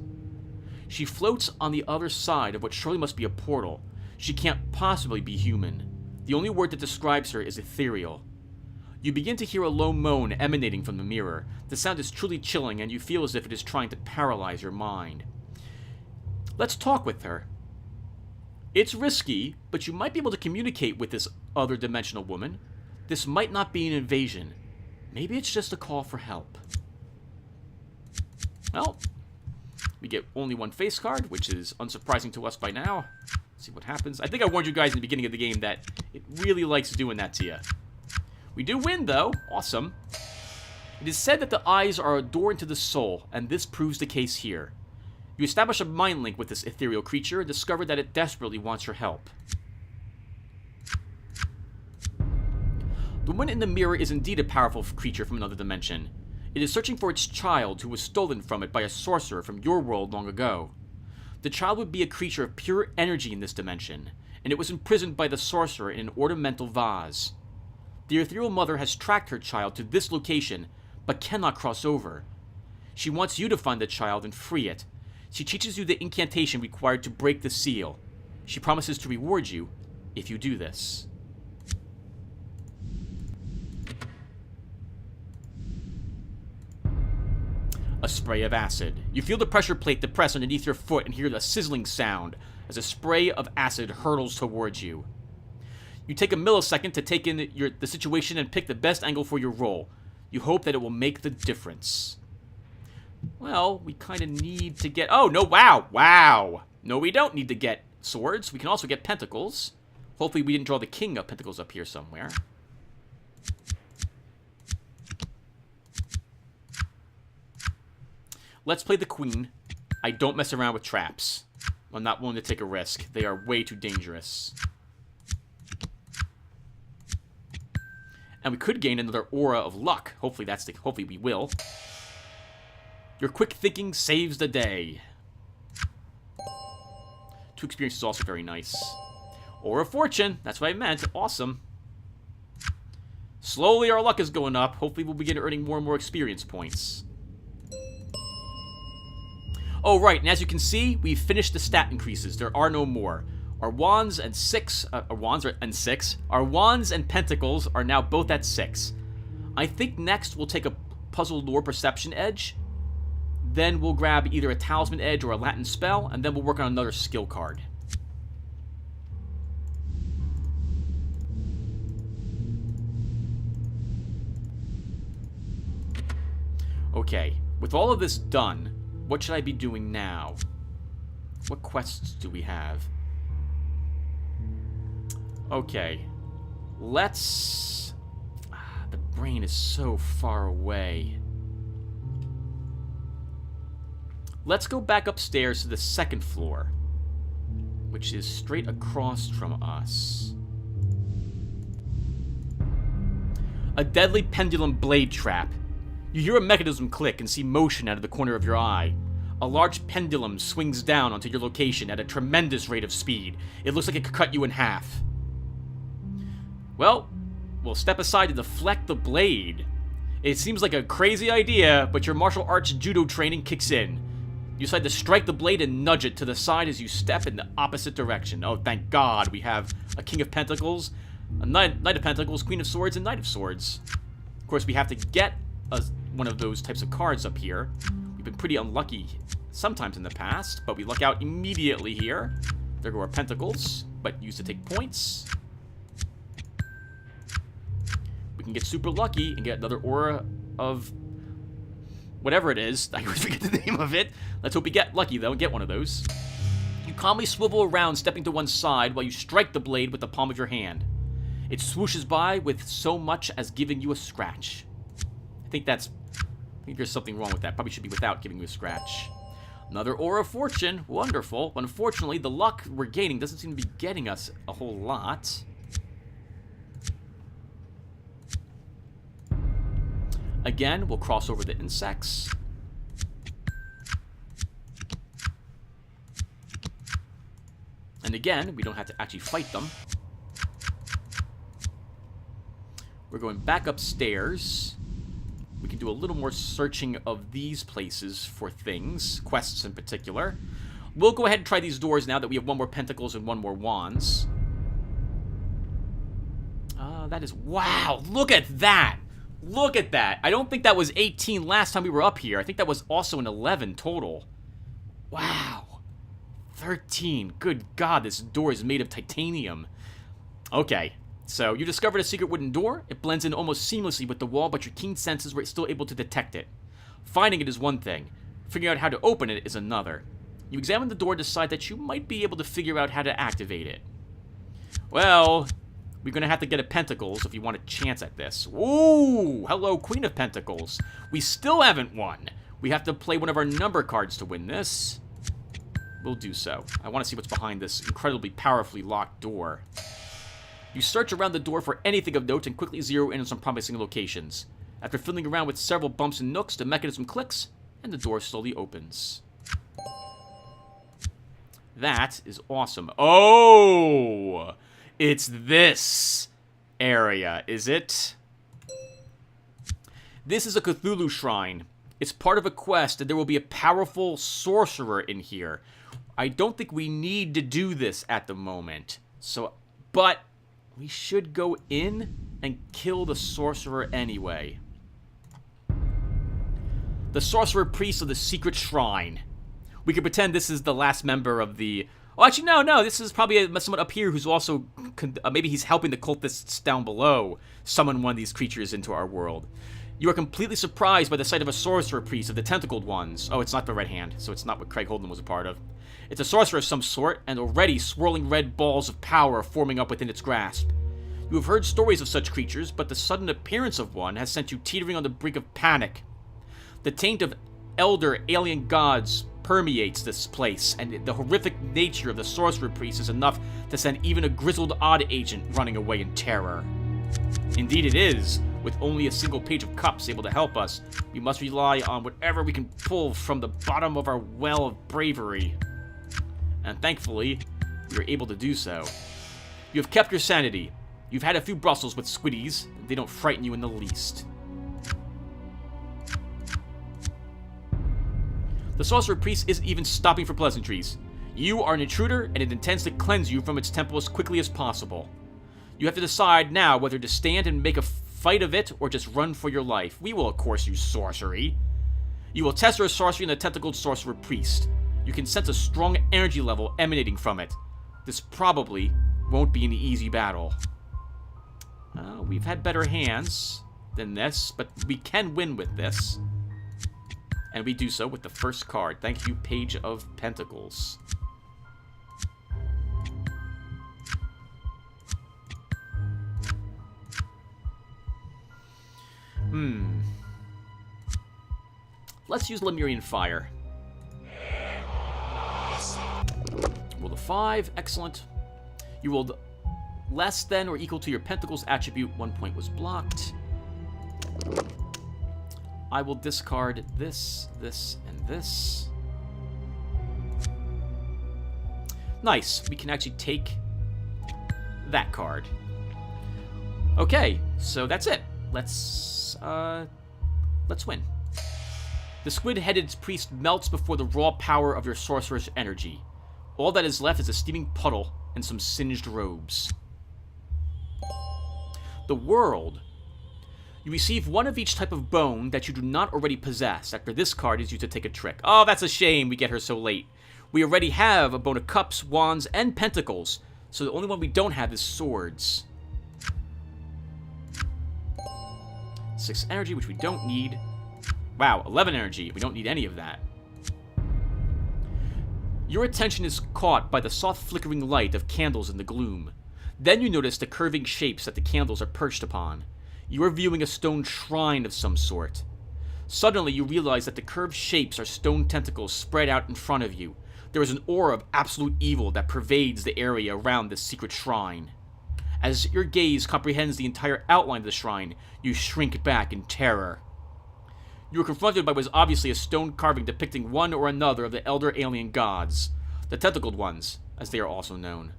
She floats on the other side of what surely must be a portal. She can't possibly be human. The only word that describes her is ethereal. You begin to hear a low moan emanating from the mirror. The sound is truly chilling, and you feel as if it is trying to paralyze your mind. Let's talk with her. It's risky, but you might be able to communicate with this other dimensional woman. This might not be an invasion. Maybe it's just a call for help. Well, we get only one face card, which is unsurprising to us by now. Let's see what happens. I think I warned you guys in the beginning of the game that it really likes doing that to you. We do win, though. Awesome. It is said that the eyes are a door into the soul, and this proves the case here. You establish a mind link with this ethereal creature and discover that it desperately wants your help. The woman in the mirror is indeed a powerful creature from another dimension. It is searching for its child, who was stolen from it by a sorcerer from your world long ago. The child would be a creature of pure energy in this dimension, and it was imprisoned by the sorcerer in an ornamental vase. The ethereal mother has tracked her child to this location, but cannot cross over. She wants you to find the child and free it. She teaches you the incantation required to break the seal. She promises to reward you if you do this. A spray of acid. You feel the pressure plate depress underneath your foot and hear the sizzling sound as a spray of acid hurtles towards you. You take a millisecond to take in the situation and pick the best angle for your roll. You hope that it will make the difference. Well, we kind of need to get... Oh, no, wow, wow. No, we don't need to get swords. We can also get pentacles. Hopefully we didn't draw the king of pentacles up here somewhere. Let's play the queen. I don't mess around with traps. I'm not willing to take a risk. They are way too dangerous. And we could gain another aura of luck. Hopefully we will. Your quick thinking saves the day. 2 experience is also very nice. Aura of fortune. That's what I meant. Awesome. Slowly our luck is going up. Hopefully we'll begin earning more and more experience points. Oh, right. And as you can see, we've finished the stat increases. There are no more. Our wands and Our wands and pentacles are now both at 6. I think next we'll take a puzzle lore perception edge. Then we'll grab either a talisman edge or a Latin spell, and then we'll work on another skill card. Okay, with all of this done, what should I be doing now? What quests do we have? Okay, let's... The brain is so far away. Let's go back upstairs to the 2nd floor, which is straight across from us. A deadly pendulum blade trap. You hear a mechanism click and see motion out of the corner of your eye. A large pendulum swings down onto your location at a tremendous rate of speed. It looks like it could cut you in half. Well, we'll step aside to deflect the blade. It seems like a crazy idea, but your martial arts judo training kicks in. You decide to strike the blade and nudge it to the side as you step in the opposite direction. Oh, thank God we have a King of Pentacles. A Knight of Pentacles, Queen of Swords, and Knight of Swords. Of course, we have to get one of those types of cards up here. We've been pretty unlucky sometimes in the past, but we luck out immediately here. There go our Pentacles, but used to take points. We can get super lucky and get another aura of whatever it is. I always forget the name of it. Let's hope we get lucky, though, and get one of those. You calmly swivel around, stepping to one side, while you strike the blade with the palm of your hand. It swooshes by with so much as giving you a scratch. I think there's something wrong with that. Probably should be without giving you a scratch. Another Aura of Fortune. Wonderful. Unfortunately, the luck we're gaining doesn't seem to be getting us a whole lot. Again, we'll cross over the insects. And again, we don't have to actually fight them. We're going back upstairs. We can do a little more searching of these places for things, quests in particular. We'll go ahead and try these doors now that we have one more Pentacles and one more Wands. That is... Wow, look at that! Look at that! I don't think that was 18 last time we were up here. I think that was also an 11 total. Wow. 13. Good God, this door is made of titanium. Okay. So, you discovered a secret wooden door. It blends in almost seamlessly with the wall, but your keen senses were still able to detect it. Finding it is one thing. Figuring out how to open it is another. You examine the door and decide that you might be able to figure out how to activate it. Well, we're going to have to get a Pentacles if you want a chance at this. Ooh, hello, Queen of Pentacles. We still haven't won. We have to play one of our number cards to win this. We'll do so. I want to see what's behind this incredibly powerfully locked door. You search around the door for anything of note and quickly zero in on some promising locations. After fiddling around with several bumps and nooks, the mechanism clicks, and the door slowly opens. That is awesome. Oh! It's this area, is it? This is a Cthulhu shrine. It's part of a quest, and there will be a powerful sorcerer in here. I don't think we need to do this at the moment. But we should go in and kill the sorcerer anyway. The sorcerer priest of the secret shrine. We could pretend this is the last member of the... Oh, actually, no. This is probably someone up here who's also... maybe he's helping the cultists down below summon one of these creatures into our world. You are completely surprised by the sight of a sorcerer priest of the tentacled ones. Oh, it's not the Red Hand, so it's not what Craig Holden was a part of. It's a sorcerer of some sort, and already swirling red balls of power are forming up within its grasp. You have heard stories of such creatures, but the sudden appearance of one has sent you teetering on the brink of panic. The taint of elder alien gods permeates this place, and the horrific nature of the sorcerer priest is enough to send even a grizzled odd agent running away in terror. Indeed it is. With only a single page of cups able to help us, we must rely on whatever we can pull from the bottom of our well of bravery. And thankfully, we were able to do so. You have kept your sanity. You've had a few Brussels with squiddies. They don't frighten you in the least. The sorcerer priest isn't even stopping for pleasantries. You are an intruder, and it intends to cleanse you from its temple as quickly as possible. You have to decide now whether to stand and make a fight of it, or just run for your life. We will, of course, use sorcery. You will test your sorcery in the tentacled sorcerer priest. You can sense a strong energy level emanating from it. This probably won't be an easy battle. We've had better hands than this, but we can win with this. And we do so with the first card. Thank you, Page of Pentacles. Let's use Lemurian Fire. Roll a 5. Excellent. You rolled less than or equal to your Pentacles attribute. 1 point was blocked. I will discard this, this, and this. Nice. We can actually take that card. Okay, so that's it. Let's win. The squid-headed priest melts before the raw power of your sorcerer's energy. All that is left is a steaming puddle and some singed robes. The world. You receive one of each type of bone that you do not already possess after this card is used to take a trick. Oh, that's a shame we get her so late. We already have a bone of cups, wands, and pentacles, so the only one we don't have is swords. 6 energy, which we don't need. Wow, 11 energy. We don't need any of that. Your attention is caught by the soft flickering light of candles in the gloom. Then you notice the curving shapes that the candles are perched upon. You are viewing a stone shrine of some sort. Suddenly, you realize that the curved shapes are stone tentacles spread out in front of you. There is an aura of absolute evil that pervades the area around this secret shrine. As your gaze comprehends the entire outline of the shrine, you shrink back in terror. You are confronted by what is obviously a stone carving depicting one or another of the elder alien gods, the tentacled ones, as they are also known.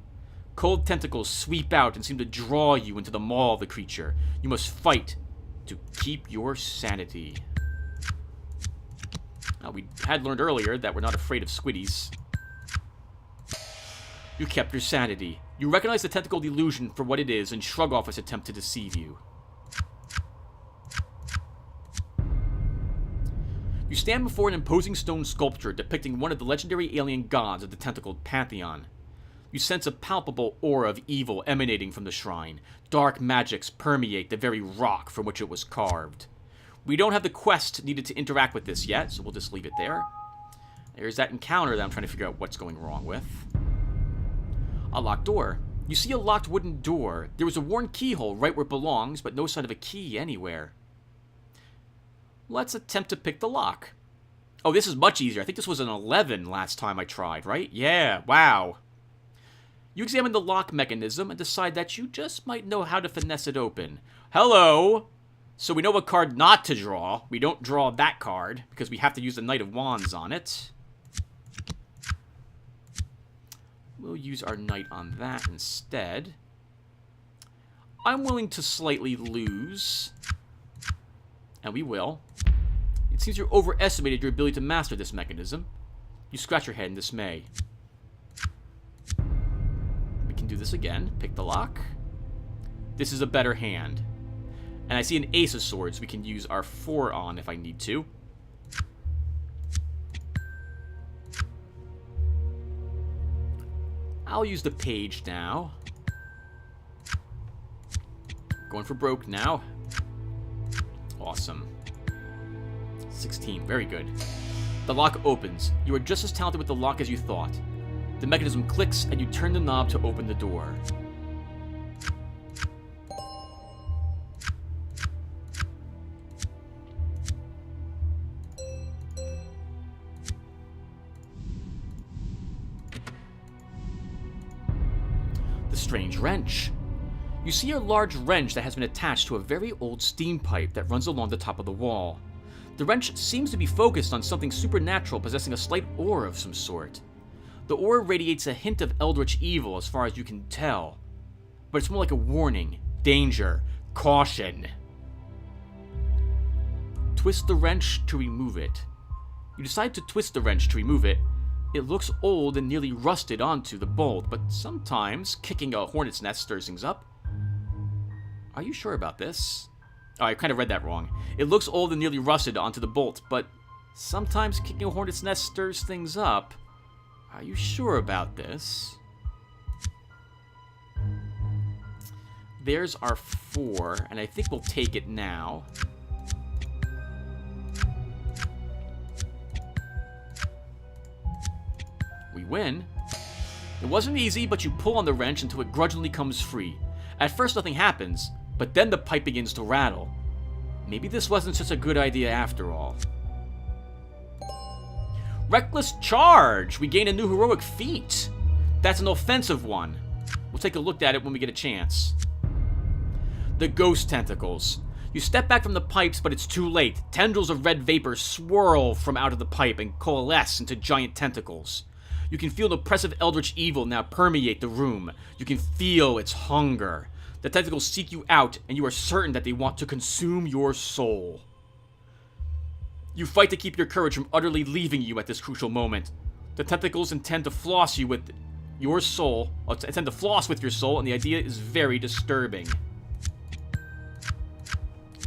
Cold tentacles sweep out and seem to draw you into the maw of the creature. You must fight to keep your sanity. Now, we had learned earlier that we're not afraid of squiddies. You kept your sanity. You recognize the tentacled illusion for what it is and shrug off its attempt to deceive you. You stand before an imposing stone sculpture depicting one of the legendary alien gods of the tentacled pantheon. You sense a palpable aura of evil emanating from the shrine. Dark magics permeate the very rock from which it was carved. We don't have the quest needed to interact with this yet, so we'll just leave it there. There's that encounter that I'm trying to figure out what's going wrong with. A locked door. You see a locked wooden door. There was a worn keyhole right where it belongs, but no sign of a key anywhere. Let's attempt to pick the lock. Oh, this is much easier. I think this was an 11 last time I tried, right? Yeah, wow. You examine the lock mechanism and decide that you just might know how to finesse it open. Hello! So we know what card not to draw. We don't draw that card, because we have to use the Knight of Wands on it. We'll use our Knight on that instead. I'm willing to slightly lose. And we will. It seems you overestimated your ability to master this mechanism. You scratch your head in dismay. We can do this again. Pick the lock. This is a better hand. And I see an ace of swords we can use our 4 on if I need to. I'll use the page now. Going for broke now. Awesome. 16. Very good. The lock opens. You are just as talented with the lock as you thought. The mechanism clicks and you turn the knob to open the door. The strange wrench. You see a large wrench that has been attached to a very old steam pipe that runs along the top of the wall. The wrench seems to be focused on something supernatural possessing a slight aura of some sort. The aura radiates a hint of eldritch evil as far as you can tell, but it's more like a warning, danger, caution. Twist the wrench to remove it. You decide to twist the wrench to remove it. It looks old and nearly rusted onto the bolt, but sometimes kicking a hornet's nest stirs things up. Are you sure about this? Oh, I kind of read that wrong. It looks old and nearly rusted onto the bolt, but sometimes kicking a hornet's nest stirs things up. Are you sure about this? There's our 4, and I think we'll take it now. We win. It wasn't easy, but you pull on the wrench until it grudgingly comes free. At first nothing happens, but then the pipe begins to rattle. Maybe this wasn't such a good idea after all. Reckless charge! We gain a new heroic feat. That's an offensive one. We'll take a look at it when we get a chance. The ghost tentacles. You step back from the pipes, but it's too late. Tendrils of red vapor swirl from out of the pipe and coalesce into giant tentacles. You can feel the oppressive eldritch evil now permeate the room. You can feel its hunger. The tentacles seek you out, and you are certain that they want to consume your soul. You fight to keep your courage from utterly leaving you at this crucial moment. The tentacles intend to floss you with your soul, and the idea is very disturbing.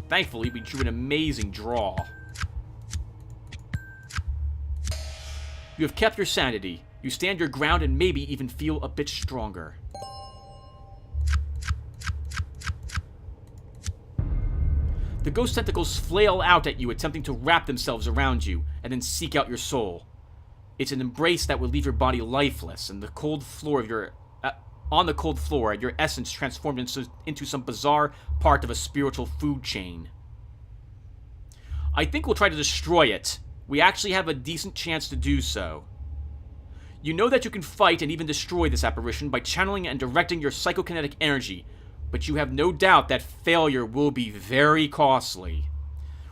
Thankfully, we drew an amazing draw. You have kept your sanity. You stand your ground and maybe even feel a bit stronger. The ghost tentacles flail out at you, attempting to wrap themselves around you, and then seek out your soul. It's an embrace that would leave your body lifeless, and the cold floor of your on the cold floor, and your essence transformed into some bizarre part of a spiritual food chain. I think we'll try to destroy it. We actually have a decent chance to do so. You know that you can fight and even destroy this apparition by channeling and directing your psychokinetic energy, but you have no doubt that failure will be very costly.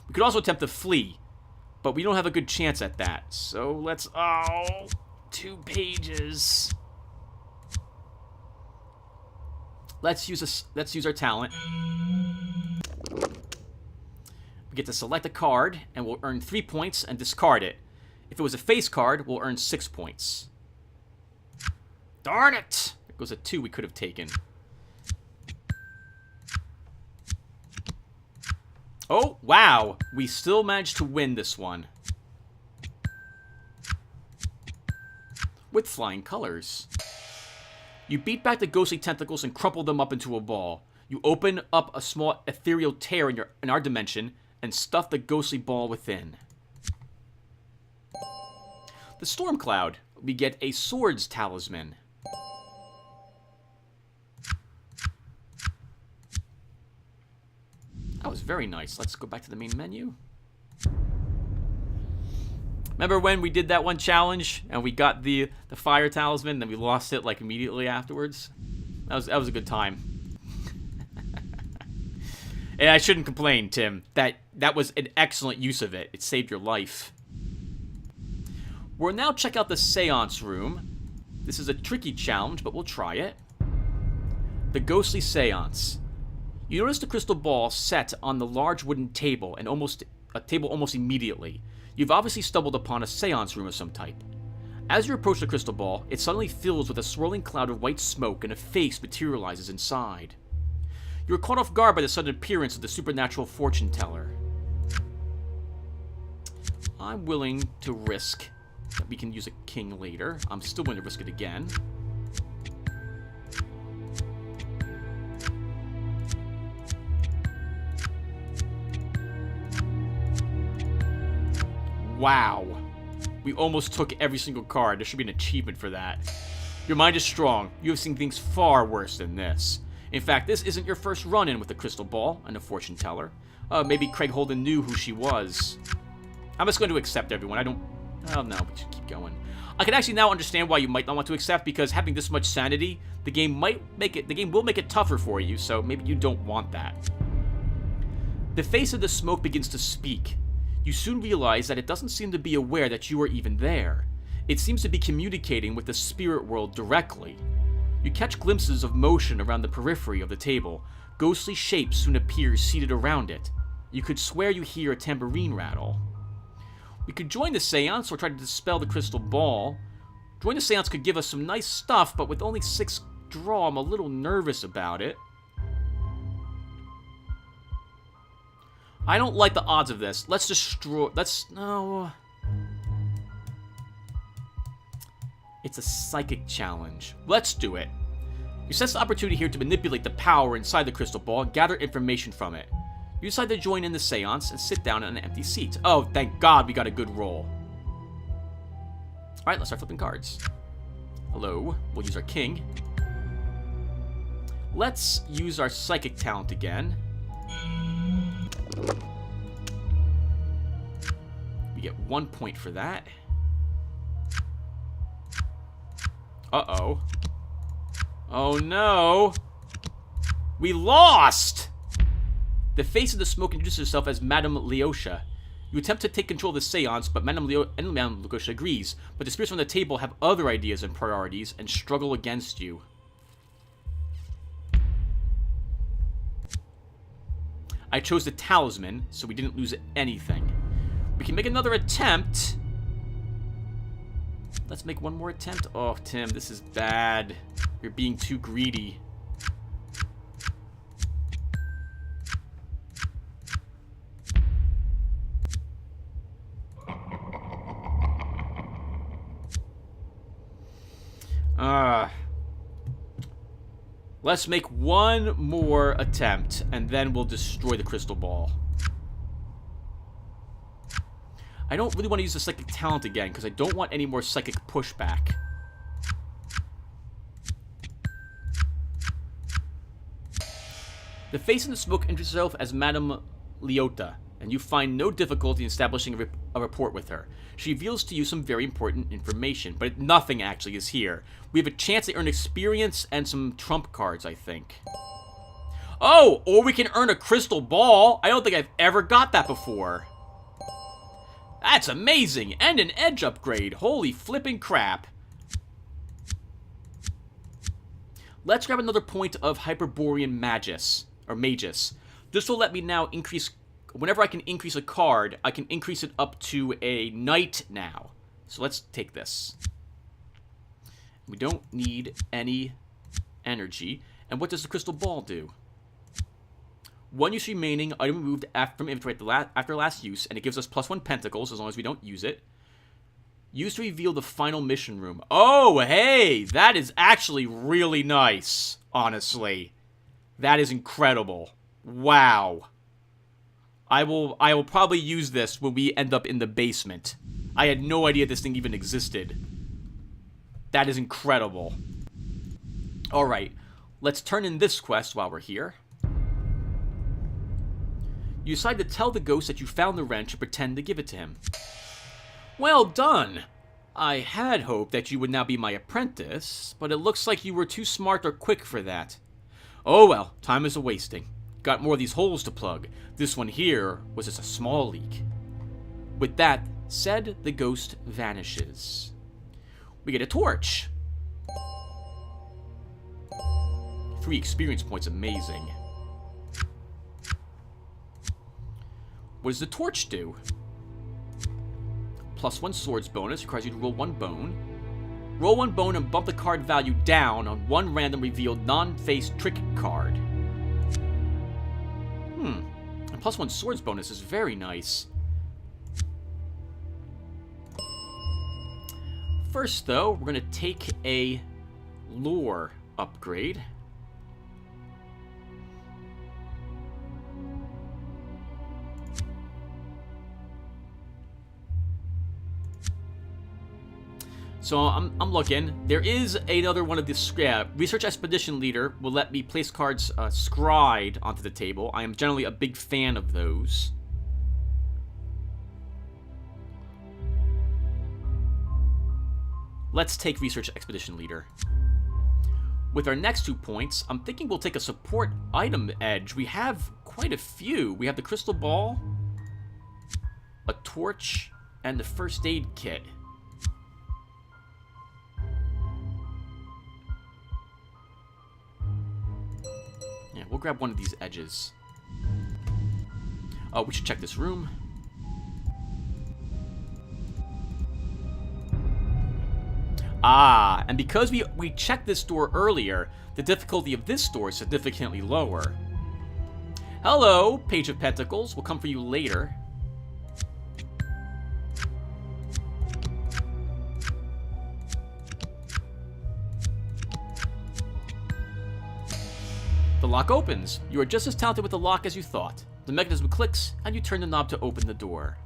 We could also attempt to flee, but we don't have a good chance at that. So let's... Oh, 2 pages. Let's use our talent. We get to select a card, and we'll earn 3 points and discard it. If it was a face card, we'll earn 6 points. Darn it! There goes a 2 we could have taken. Oh, wow! We still managed to win this one. With flying colors. You beat back the ghostly tentacles and crumple them up into a ball. You open up a small ethereal tear in our dimension and stuff the ghostly ball within. The storm cloud. We get a swords talisman. That was very nice. Let's go back to the main menu. Remember when we did that one challenge and we got the fire talisman and then we lost it like immediately afterwards? That was a good time. And I shouldn't complain, Tim. That was an excellent use of it. It saved your life. We'll now check out the seance room. This is a tricky challenge, but we'll try it. The ghostly seance. You notice the crystal ball set on the large wooden table and almost immediately. You've obviously stumbled upon a seance room of some type. As you approach the crystal ball, it suddenly fills with a swirling cloud of white smoke and a face materializes inside. You are caught off guard by the sudden appearance of the supernatural fortune teller. I'm willing to risk that we can use a king later. I'm still willing to risk it again. Wow. We almost took every single card. There should be an achievement for that. Your mind is strong. You have seen things far worse than this. In fact, this isn't your first run-in with the crystal ball and the fortune teller. Maybe Craig Holden knew who she was. I'm just going to accept everyone. Oh no, we should keep going. I can actually now understand why you might not want to accept, because having this much sanity, the game will make it tougher for you, so maybe you don't want that. The face of the smoke begins to speak. You soon realize that it doesn't seem to be aware that you are even there. It seems to be communicating with the spirit world directly. You catch glimpses of motion around the periphery of the table. Ghostly shapes soon appear seated around it. You could swear you hear a tambourine rattle. We could join the seance or try to dispel the crystal ball. Join the seance could give us some nice stuff, but with only 6 draw, I'm a little nervous about it. I don't like the odds of this. No. It's a psychic challenge. Let's do it. You sense the opportunity here to manipulate the power inside the crystal ball and gather information from it. You decide to join in the seance and sit down in an empty seat. Oh, thank God we got a good roll. Alright, let's start flipping cards. Hello. We'll use our king. Let's use our psychic talent again. We get 1 point for that. Uh-oh. Oh no! We lost! The face of the smoke introduces herself as Madame Leosha. You attempt to take control of the seance, but Madame Leosha agrees, but the spirits on the table have other ideas and priorities and struggle against you. I chose the talisman, so we didn't lose anything. We can make another attempt. Let's make one more attempt. Oh, Tim, this is bad. You're being too greedy. Let's make one more attempt, and then we'll destroy the crystal ball. I don't really want to use the psychic talent again, because I don't want any more psychic pushback. The face in the smoke introduces herself as Madame Leota, and you find no difficulty in establishing a rapport with her. She reveals to you some very important information, but nothing actually is here. We have a chance to earn experience and some trump cards, I think. Oh, or we can earn a crystal ball. I don't think I've ever got that before. That's amazing, and an edge upgrade. Holy flipping crap. Let's grab another point of Hyperborean Magus. This will let me now increase... Whenever I can increase a card, I can increase it up to a knight now. So let's take this. We don't need any energy. And what does the crystal ball do? One use remaining, item removed from inventory after last use, and it gives us +1 pentacles as long as we don't use it. Used to reveal the final mission room. Oh, hey! That is actually really nice, honestly. That is incredible. Wow. I will probably use this when we end up in the basement. I had no idea this thing even existed. That is incredible. Alright, let's turn in this quest while we're here. You decide to tell the ghost that you found the wrench and pretend to give it to him. Well done! I had hoped that you would now be my apprentice, but it looks like you were too smart or quick for that. Oh well, time is a-wasting. Got more of these holes to plug. This one here was just a small leak. With that said, the ghost vanishes. We get a torch. 3 experience points, amazing. What does the torch do? +1 swords bonus, requires you to roll 1 bone. Roll 1 bone and bump the card value down on 1 random revealed non-face trick card. And +1 swords bonus is very nice. First, though, we're going to take a lore upgrade. So I'm looking. There is another one of this. Research Expedition Leader will let me place cards scryed onto the table. I am generally a big fan of those. Let's take Research Expedition Leader. With our next 2 points, I'm thinking we'll take a support item edge. We have quite a few. We have the crystal ball, a torch, and the first aid kit. Yeah, we'll grab one of these edges. Oh, we should check this room. Ah, and because we checked this door earlier, the difficulty of this door is significantly lower. Hello, Page of Pentacles. We'll come for you later. The lock opens. You are just as talented with the lock as you thought. The mechanism clicks, and you turn the knob to open the door.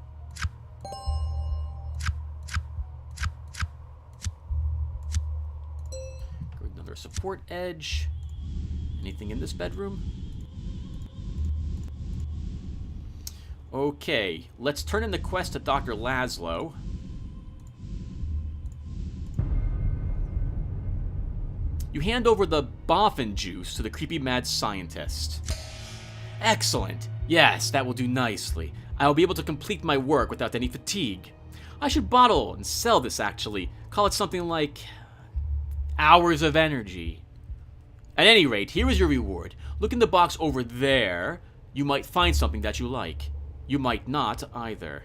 Another support edge. Anything in this bedroom? Okay, let's turn in the quest to Dr. Laszlo. You hand over the boffin juice to the creepy mad scientist. Excellent. Yes, that will do nicely. I will be able to complete my work without any fatigue. I should bottle and sell this, actually. Call it something like hours of energy. At any rate, here is your reward. Look in the box over there. You might find something that you like. You might not either.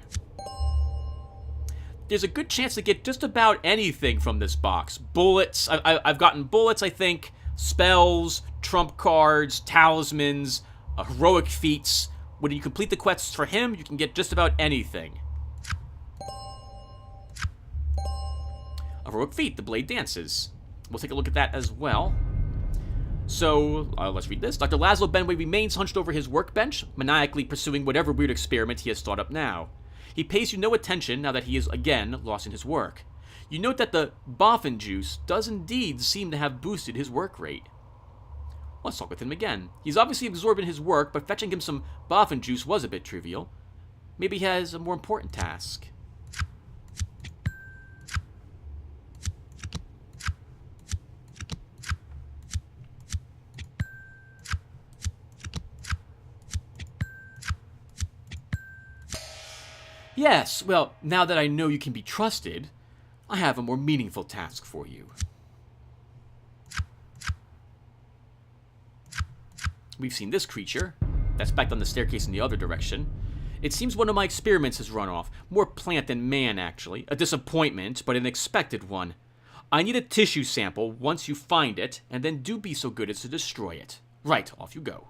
There's a good chance to get just about anything from this box. Bullets. I've gotten bullets, I think. Spells, trump cards, talismans, heroic feats. When you complete the quests for him, you can get just about anything. A heroic feat, the blade dances. We'll take a look at that as well. So, let's read this. Dr. Laszlo Benway remains hunched over his workbench, maniacally pursuing whatever weird experiment he has thought up now. He pays you no attention now that he is again lost in his work. You note that the boffin juice does indeed seem to have boosted his work rate. Let's talk with him again. He's obviously absorbed in his work, but fetching him some boffin juice was a bit trivial. Maybe he has a more important task. Yes, well, now that I know you can be trusted, I have a more meaningful task for you. We've seen this creature. That's back on the staircase in the other direction. It seems one of my experiments has run off. More plant than man, actually. A disappointment, but an expected one. I need a tissue sample once you find it, and then do be so good as to destroy it. Right, off you go.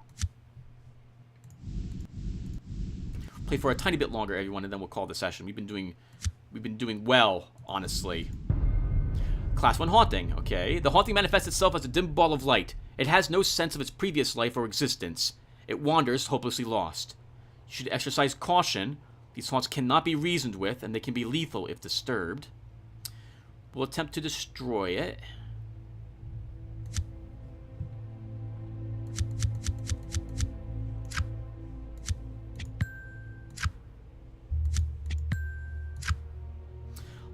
Play for a tiny bit longer, everyone, and then we'll call the session. We've been doing well, honestly. Class 1 haunting, okay. The haunting manifests itself as a dim ball of light. It has no sense of its previous life or existence. It wanders, hopelessly lost. You should exercise caution. These haunts cannot be reasoned with, and they can be lethal if disturbed. We'll attempt to destroy it.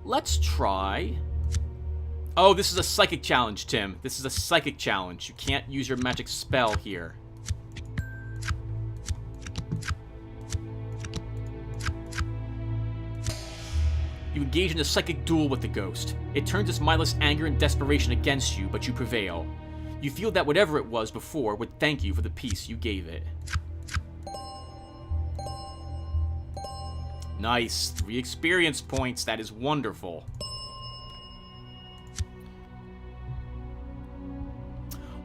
Let's try... Oh, this is a psychic challenge, Tim. This is a psychic challenge. You can't use your magic spell here. You engage in a psychic duel with the ghost. It turns its mindless anger and desperation against you, but you prevail. You feel that whatever it was before would thank you for the peace you gave it. Nice. 3 experience points. That is wonderful.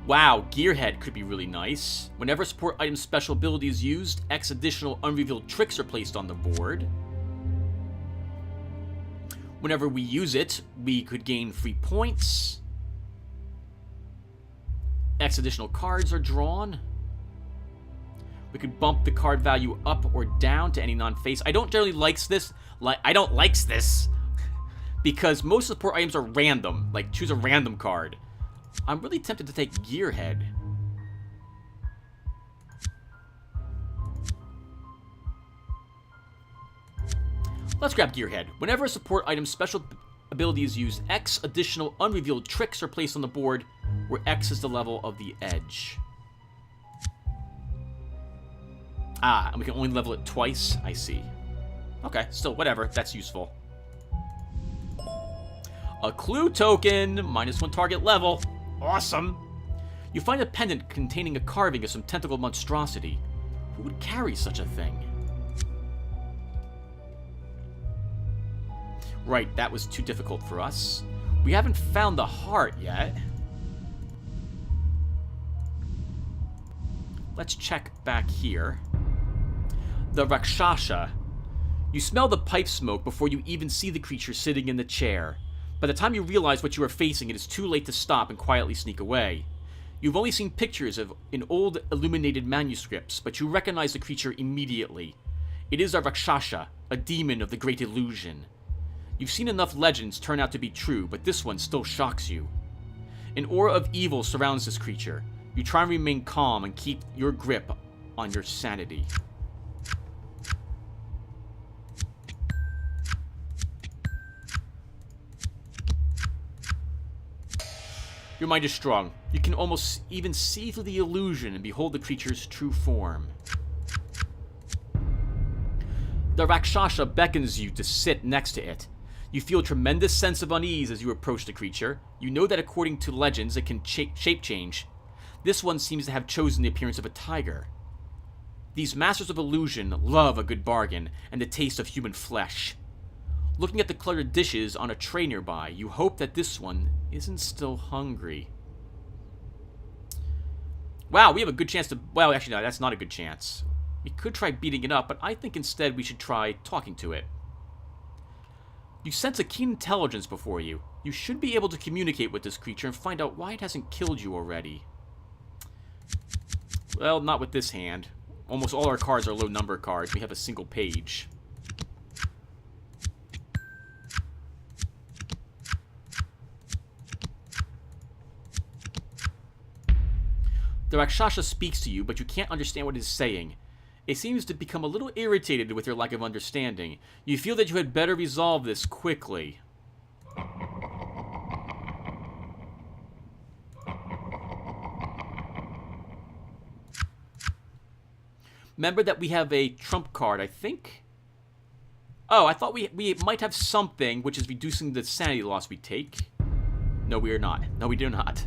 Wow, Gearhead could be really nice. Whenever support item's special ability is used, X additional unrevealed tricks are placed on the board. Whenever we use it, we could gain free points. X additional cards are drawn. We could bump the card value up or down to any non-face. I don't generally likes this. I don't likes this because most support items are random. Like, choose a random card. I'm really tempted to take Gearhead. Let's grab Gearhead. Whenever a support item's special ability is used, X additional unrevealed tricks are placed on the board, where X is the level of the edge. Ah, and we can only level it twice? I see. Okay, still, whatever. That's useful. A clue token! -1 target level. Awesome! You find a pendant containing a carving of some tentacle monstrosity. Who would carry such a thing? Right, that was too difficult for us. We haven't found the heart yet. Let's check back here. The Rakshasa. You smell the pipe smoke before you even see the creature sitting in the chair. By the time you realize what you are facing, it is too late to stop and quietly sneak away. You've only seen pictures in old illuminated manuscripts, but you recognize the creature immediately. It is a Rakshasa, a demon of the Great Illusion. You've seen enough legends turn out to be true, but this one still shocks you. An aura of evil surrounds this creature. You try and remain calm and keep your grip on your sanity. Your mind is strong. You can almost even see through the illusion and behold the creature's true form. The Rakshasa beckons you to sit next to it. You feel a tremendous sense of unease as you approach the creature. You know that according to legends, it can shape change. This one seems to have chosen the appearance of a tiger. These masters of illusion love a good bargain and the taste of human flesh. Looking at the cluttered dishes on a tray nearby, you hope that this one isn't still hungry. Wow, we have a good chance to... Well, actually, no, that's not a good chance. We could try beating it up, but I think instead we should try talking to it. You sense a keen intelligence before you. You should be able to communicate with this creature and find out why it hasn't killed you already. Well, not with this hand. Almost all our cards are low number cards. We have a single page. The Rakshasa speaks to you, but you can't understand what it is saying. It seems to become a little irritated with your lack of understanding. You feel that you had better resolve this quickly. Remember that we have a trump card, I think? Oh, I thought we might have something which is reducing the sanity loss we take. No, we are not. No, we do not.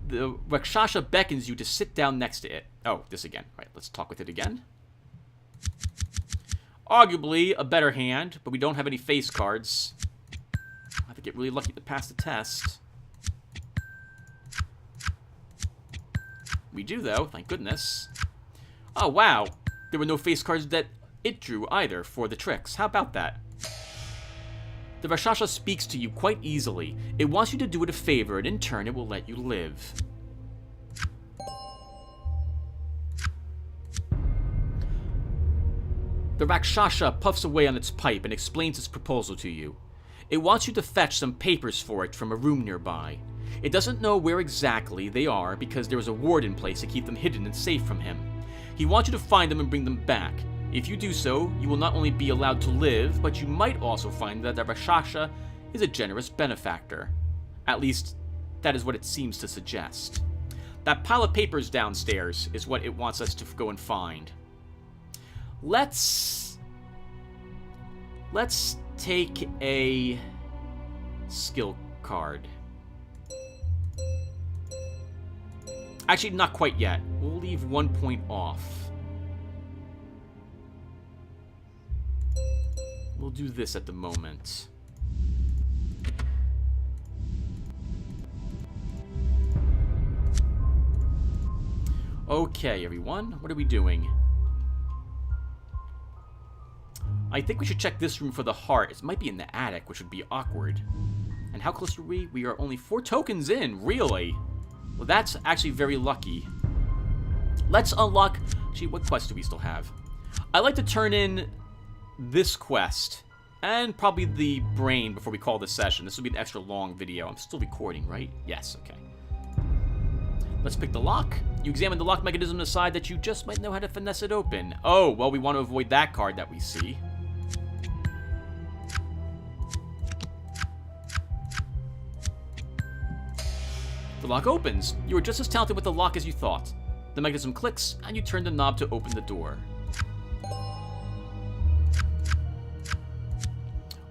The Rakshasa beckons you to sit down next to it. Oh, this again. All right, let's talk with it again. Arguably a better hand, but we don't have any face cards. I have to get really lucky to pass the test. We do, though. Thank goodness. Oh, wow. There were no face cards that it drew either for the tricks. How about that? The Rakshasa speaks to you quite easily. It wants you to do it a favor, and in turn, it will let you live. The Rakshasa puffs away on its pipe and explains its proposal to you. It wants you to fetch some papers for it from a room nearby. It doesn't know where exactly they are because there is a ward in place to keep them hidden and safe from him. He wants you to find them and bring them back. If you do so, you will not only be allowed to live, but you might also find that the Rakshasa is a generous benefactor. At least, that is what it seems to suggest. That pile of papers downstairs is what it wants us to go and find. Let's take a skill card. Actually, not quite yet. We'll leave 1 point off. We'll do this at the moment. Okay, everyone. What are we doing? I think we should check this room for the heart. It might be in the attic, which would be awkward. And how close are we? We are only 4 tokens in. Really? Well, that's actually very lucky. Let's unlock... Actually, what quest do we still have? I'd like to turn in this quest. And probably the brain before we call this session. This will be an extra long video. I'm still recording, right? Yes, okay. Let's pick the lock. You examine the lock mechanism and decide that you just might know how to finesse it open. Oh, well, we want to avoid that card that we see. The lock opens. You are just as talented with the lock as you thought. The mechanism clicks, and you turn the knob to open the door.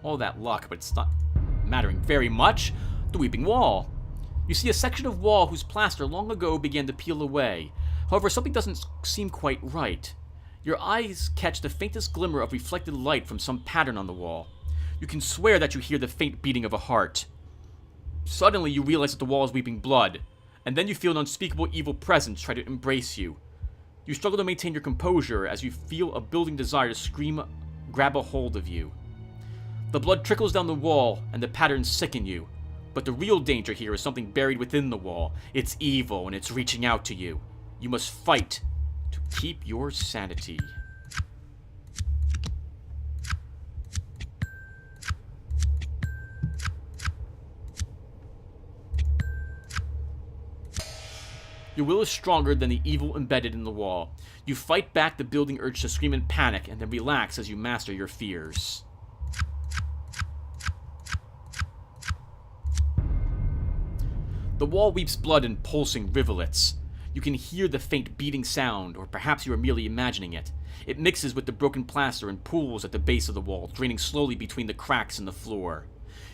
All that luck, but it's not mattering very much. The weeping wall. You see a section of wall whose plaster long ago began to peel away. However, something doesn't seem quite right. Your eyes catch the faintest glimmer of reflected light from some pattern on the wall. You can swear that you hear the faint beating of a heart. Suddenly, you realize that the wall is weeping blood, and then you feel an unspeakable evil presence try to embrace you. You struggle to maintain your composure as you feel a building desire to scream, grab a hold of you. The blood trickles down the wall, and the patterns sicken you. But the real danger here is something buried within the wall. It's evil, and it's reaching out to you. You must fight to keep your sanity. Your will is stronger than the evil embedded in the wall. You fight back the building urge to scream in panic, and then relax as you master your fears. The wall weeps blood in pulsing rivulets. You can hear the faint beating sound, or perhaps you are merely imagining it. It mixes with the broken plaster and pools at the base of the wall, draining slowly between the cracks in the floor.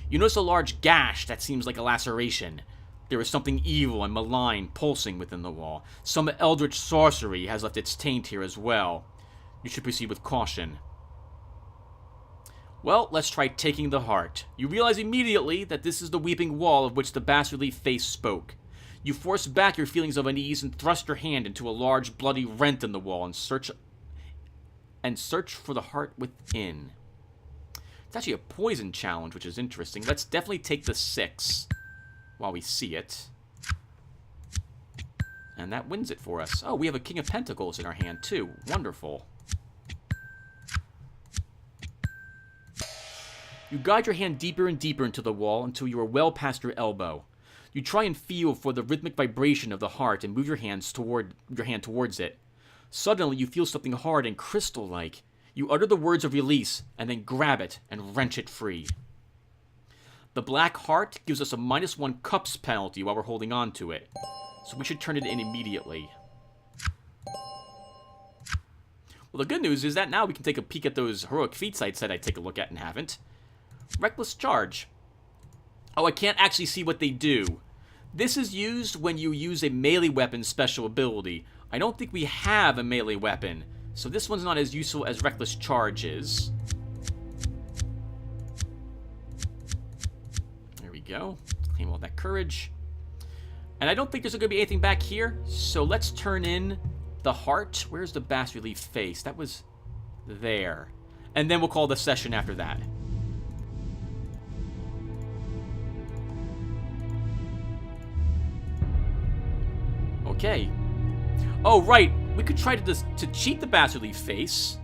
You notice a large gash that seems like a laceration. There is something evil and malign pulsing within the wall. Some eldritch sorcery has left its taint here as well. You should proceed with caution. Well, let's try taking the heart. You realize immediately that this is the weeping wall of which the bastardly face spoke. You force back your feelings of unease and thrust your hand into a large bloody rent in the wall and search for the heart within. It's actually a poison challenge, which is interesting. Let's definitely take the 6 while we see it. And that wins it for us. Oh, we have a King of Pentacles in our hand, too. Wonderful. You guide your hand deeper and deeper into the wall until you are well past your elbow. You try and feel for the rhythmic vibration of the heart and move your hand towards it. Suddenly, you feel something hard and crystal-like. You utter the words of release, and then grab it and wrench it free. The black heart gives us a -1 cups penalty while we're holding on to it, so we should turn it in immediately. Well, the good news is that now we can take a peek at those heroic feats I said I'd take a look at and haven't. Reckless Charge. Oh, I can't actually see what they do. This is used when you use a melee weapon special ability. I don't think we have a melee weapon, so this one's not as useful as Reckless Charge is. There we go. Claim all that courage. And I don't think there's going to be anything back here, so let's turn in the heart. Where's the bas-relief face? That was there. And then we'll call the session after that. Okay. Oh, right. We could try to cheat the bas-relief face.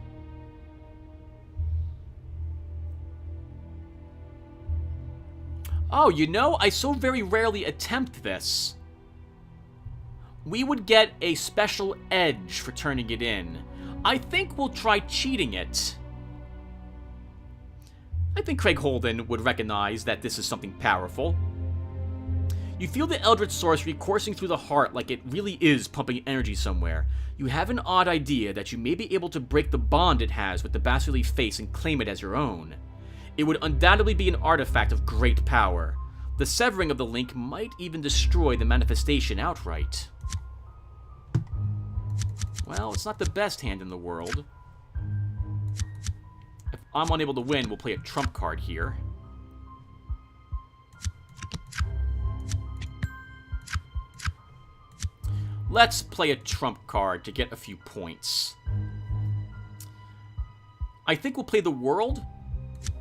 Oh, you know, I so very rarely attempt this. We would get a special edge for turning it in. I think we'll try cheating it. I think Craig Holden would recognize that this is something powerful. You feel the eldritch sorcery coursing through the heart like it really is pumping energy somewhere. You have an odd idea that you may be able to break the bond it has with the bas-relief face and claim it as your own. It would undoubtedly be an artifact of great power. The severing of the link might even destroy the manifestation outright. Well, it's not the best hand in the world. If I'm unable to win, we'll play a trump card here. Let's play a trump card to get a few points. I think we'll play the world,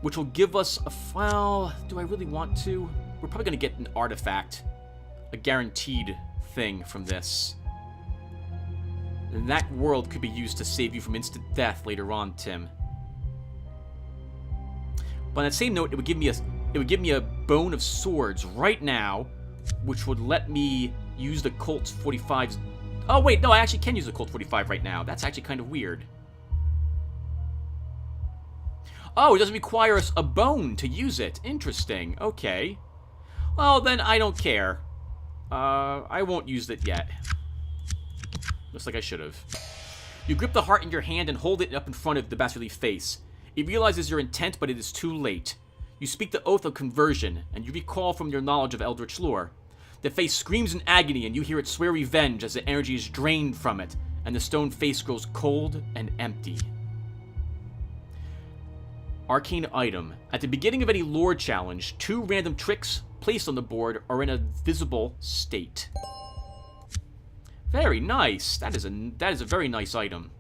which will give us a... Well, do I really want to? We're probably going to get an artifact. A guaranteed thing from this. And that world could be used to save you from instant death later on, Tim. But on that same note, it would give me a bone of swords right now, which would let me use the Colt 45's... Oh, wait, no, I actually can use the Colt 45 right now. That's actually kind of weird. Oh, it doesn't require us a bone to use it. Interesting. Okay. Well, then I don't care. I won't use it yet. Looks like I should have. You grip the heart in your hand and hold it up in front of the bas-relief face. It realizes your intent, but it is too late. You speak the oath of conversion, and you recall from your knowledge of eldritch lore. The face screams in agony, and you hear it swear revenge as the energy is drained from it, and the stone face grows cold and empty. Arcane item. At the beginning of any lore challenge, 2 random tricks placed on the board are in a visible state. Very nice. That is a very nice item.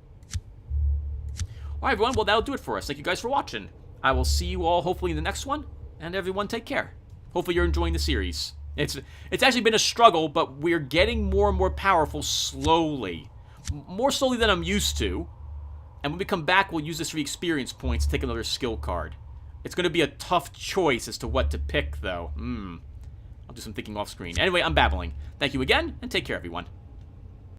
Alright, everyone. Well, that'll do it for us. Thank you guys for watching. I will see you all hopefully in the next one. And everyone, take care. Hopefully you're enjoying the series. It's actually been a struggle, but we're getting more and more powerful slowly. More slowly than I'm used to. And when we come back, we'll use this for experience points to take another skill card. It's going to be a tough choice as to what to pick, though. I'll do some thinking off screen. Anyway, I'm babbling. Thank you again, and take care, everyone.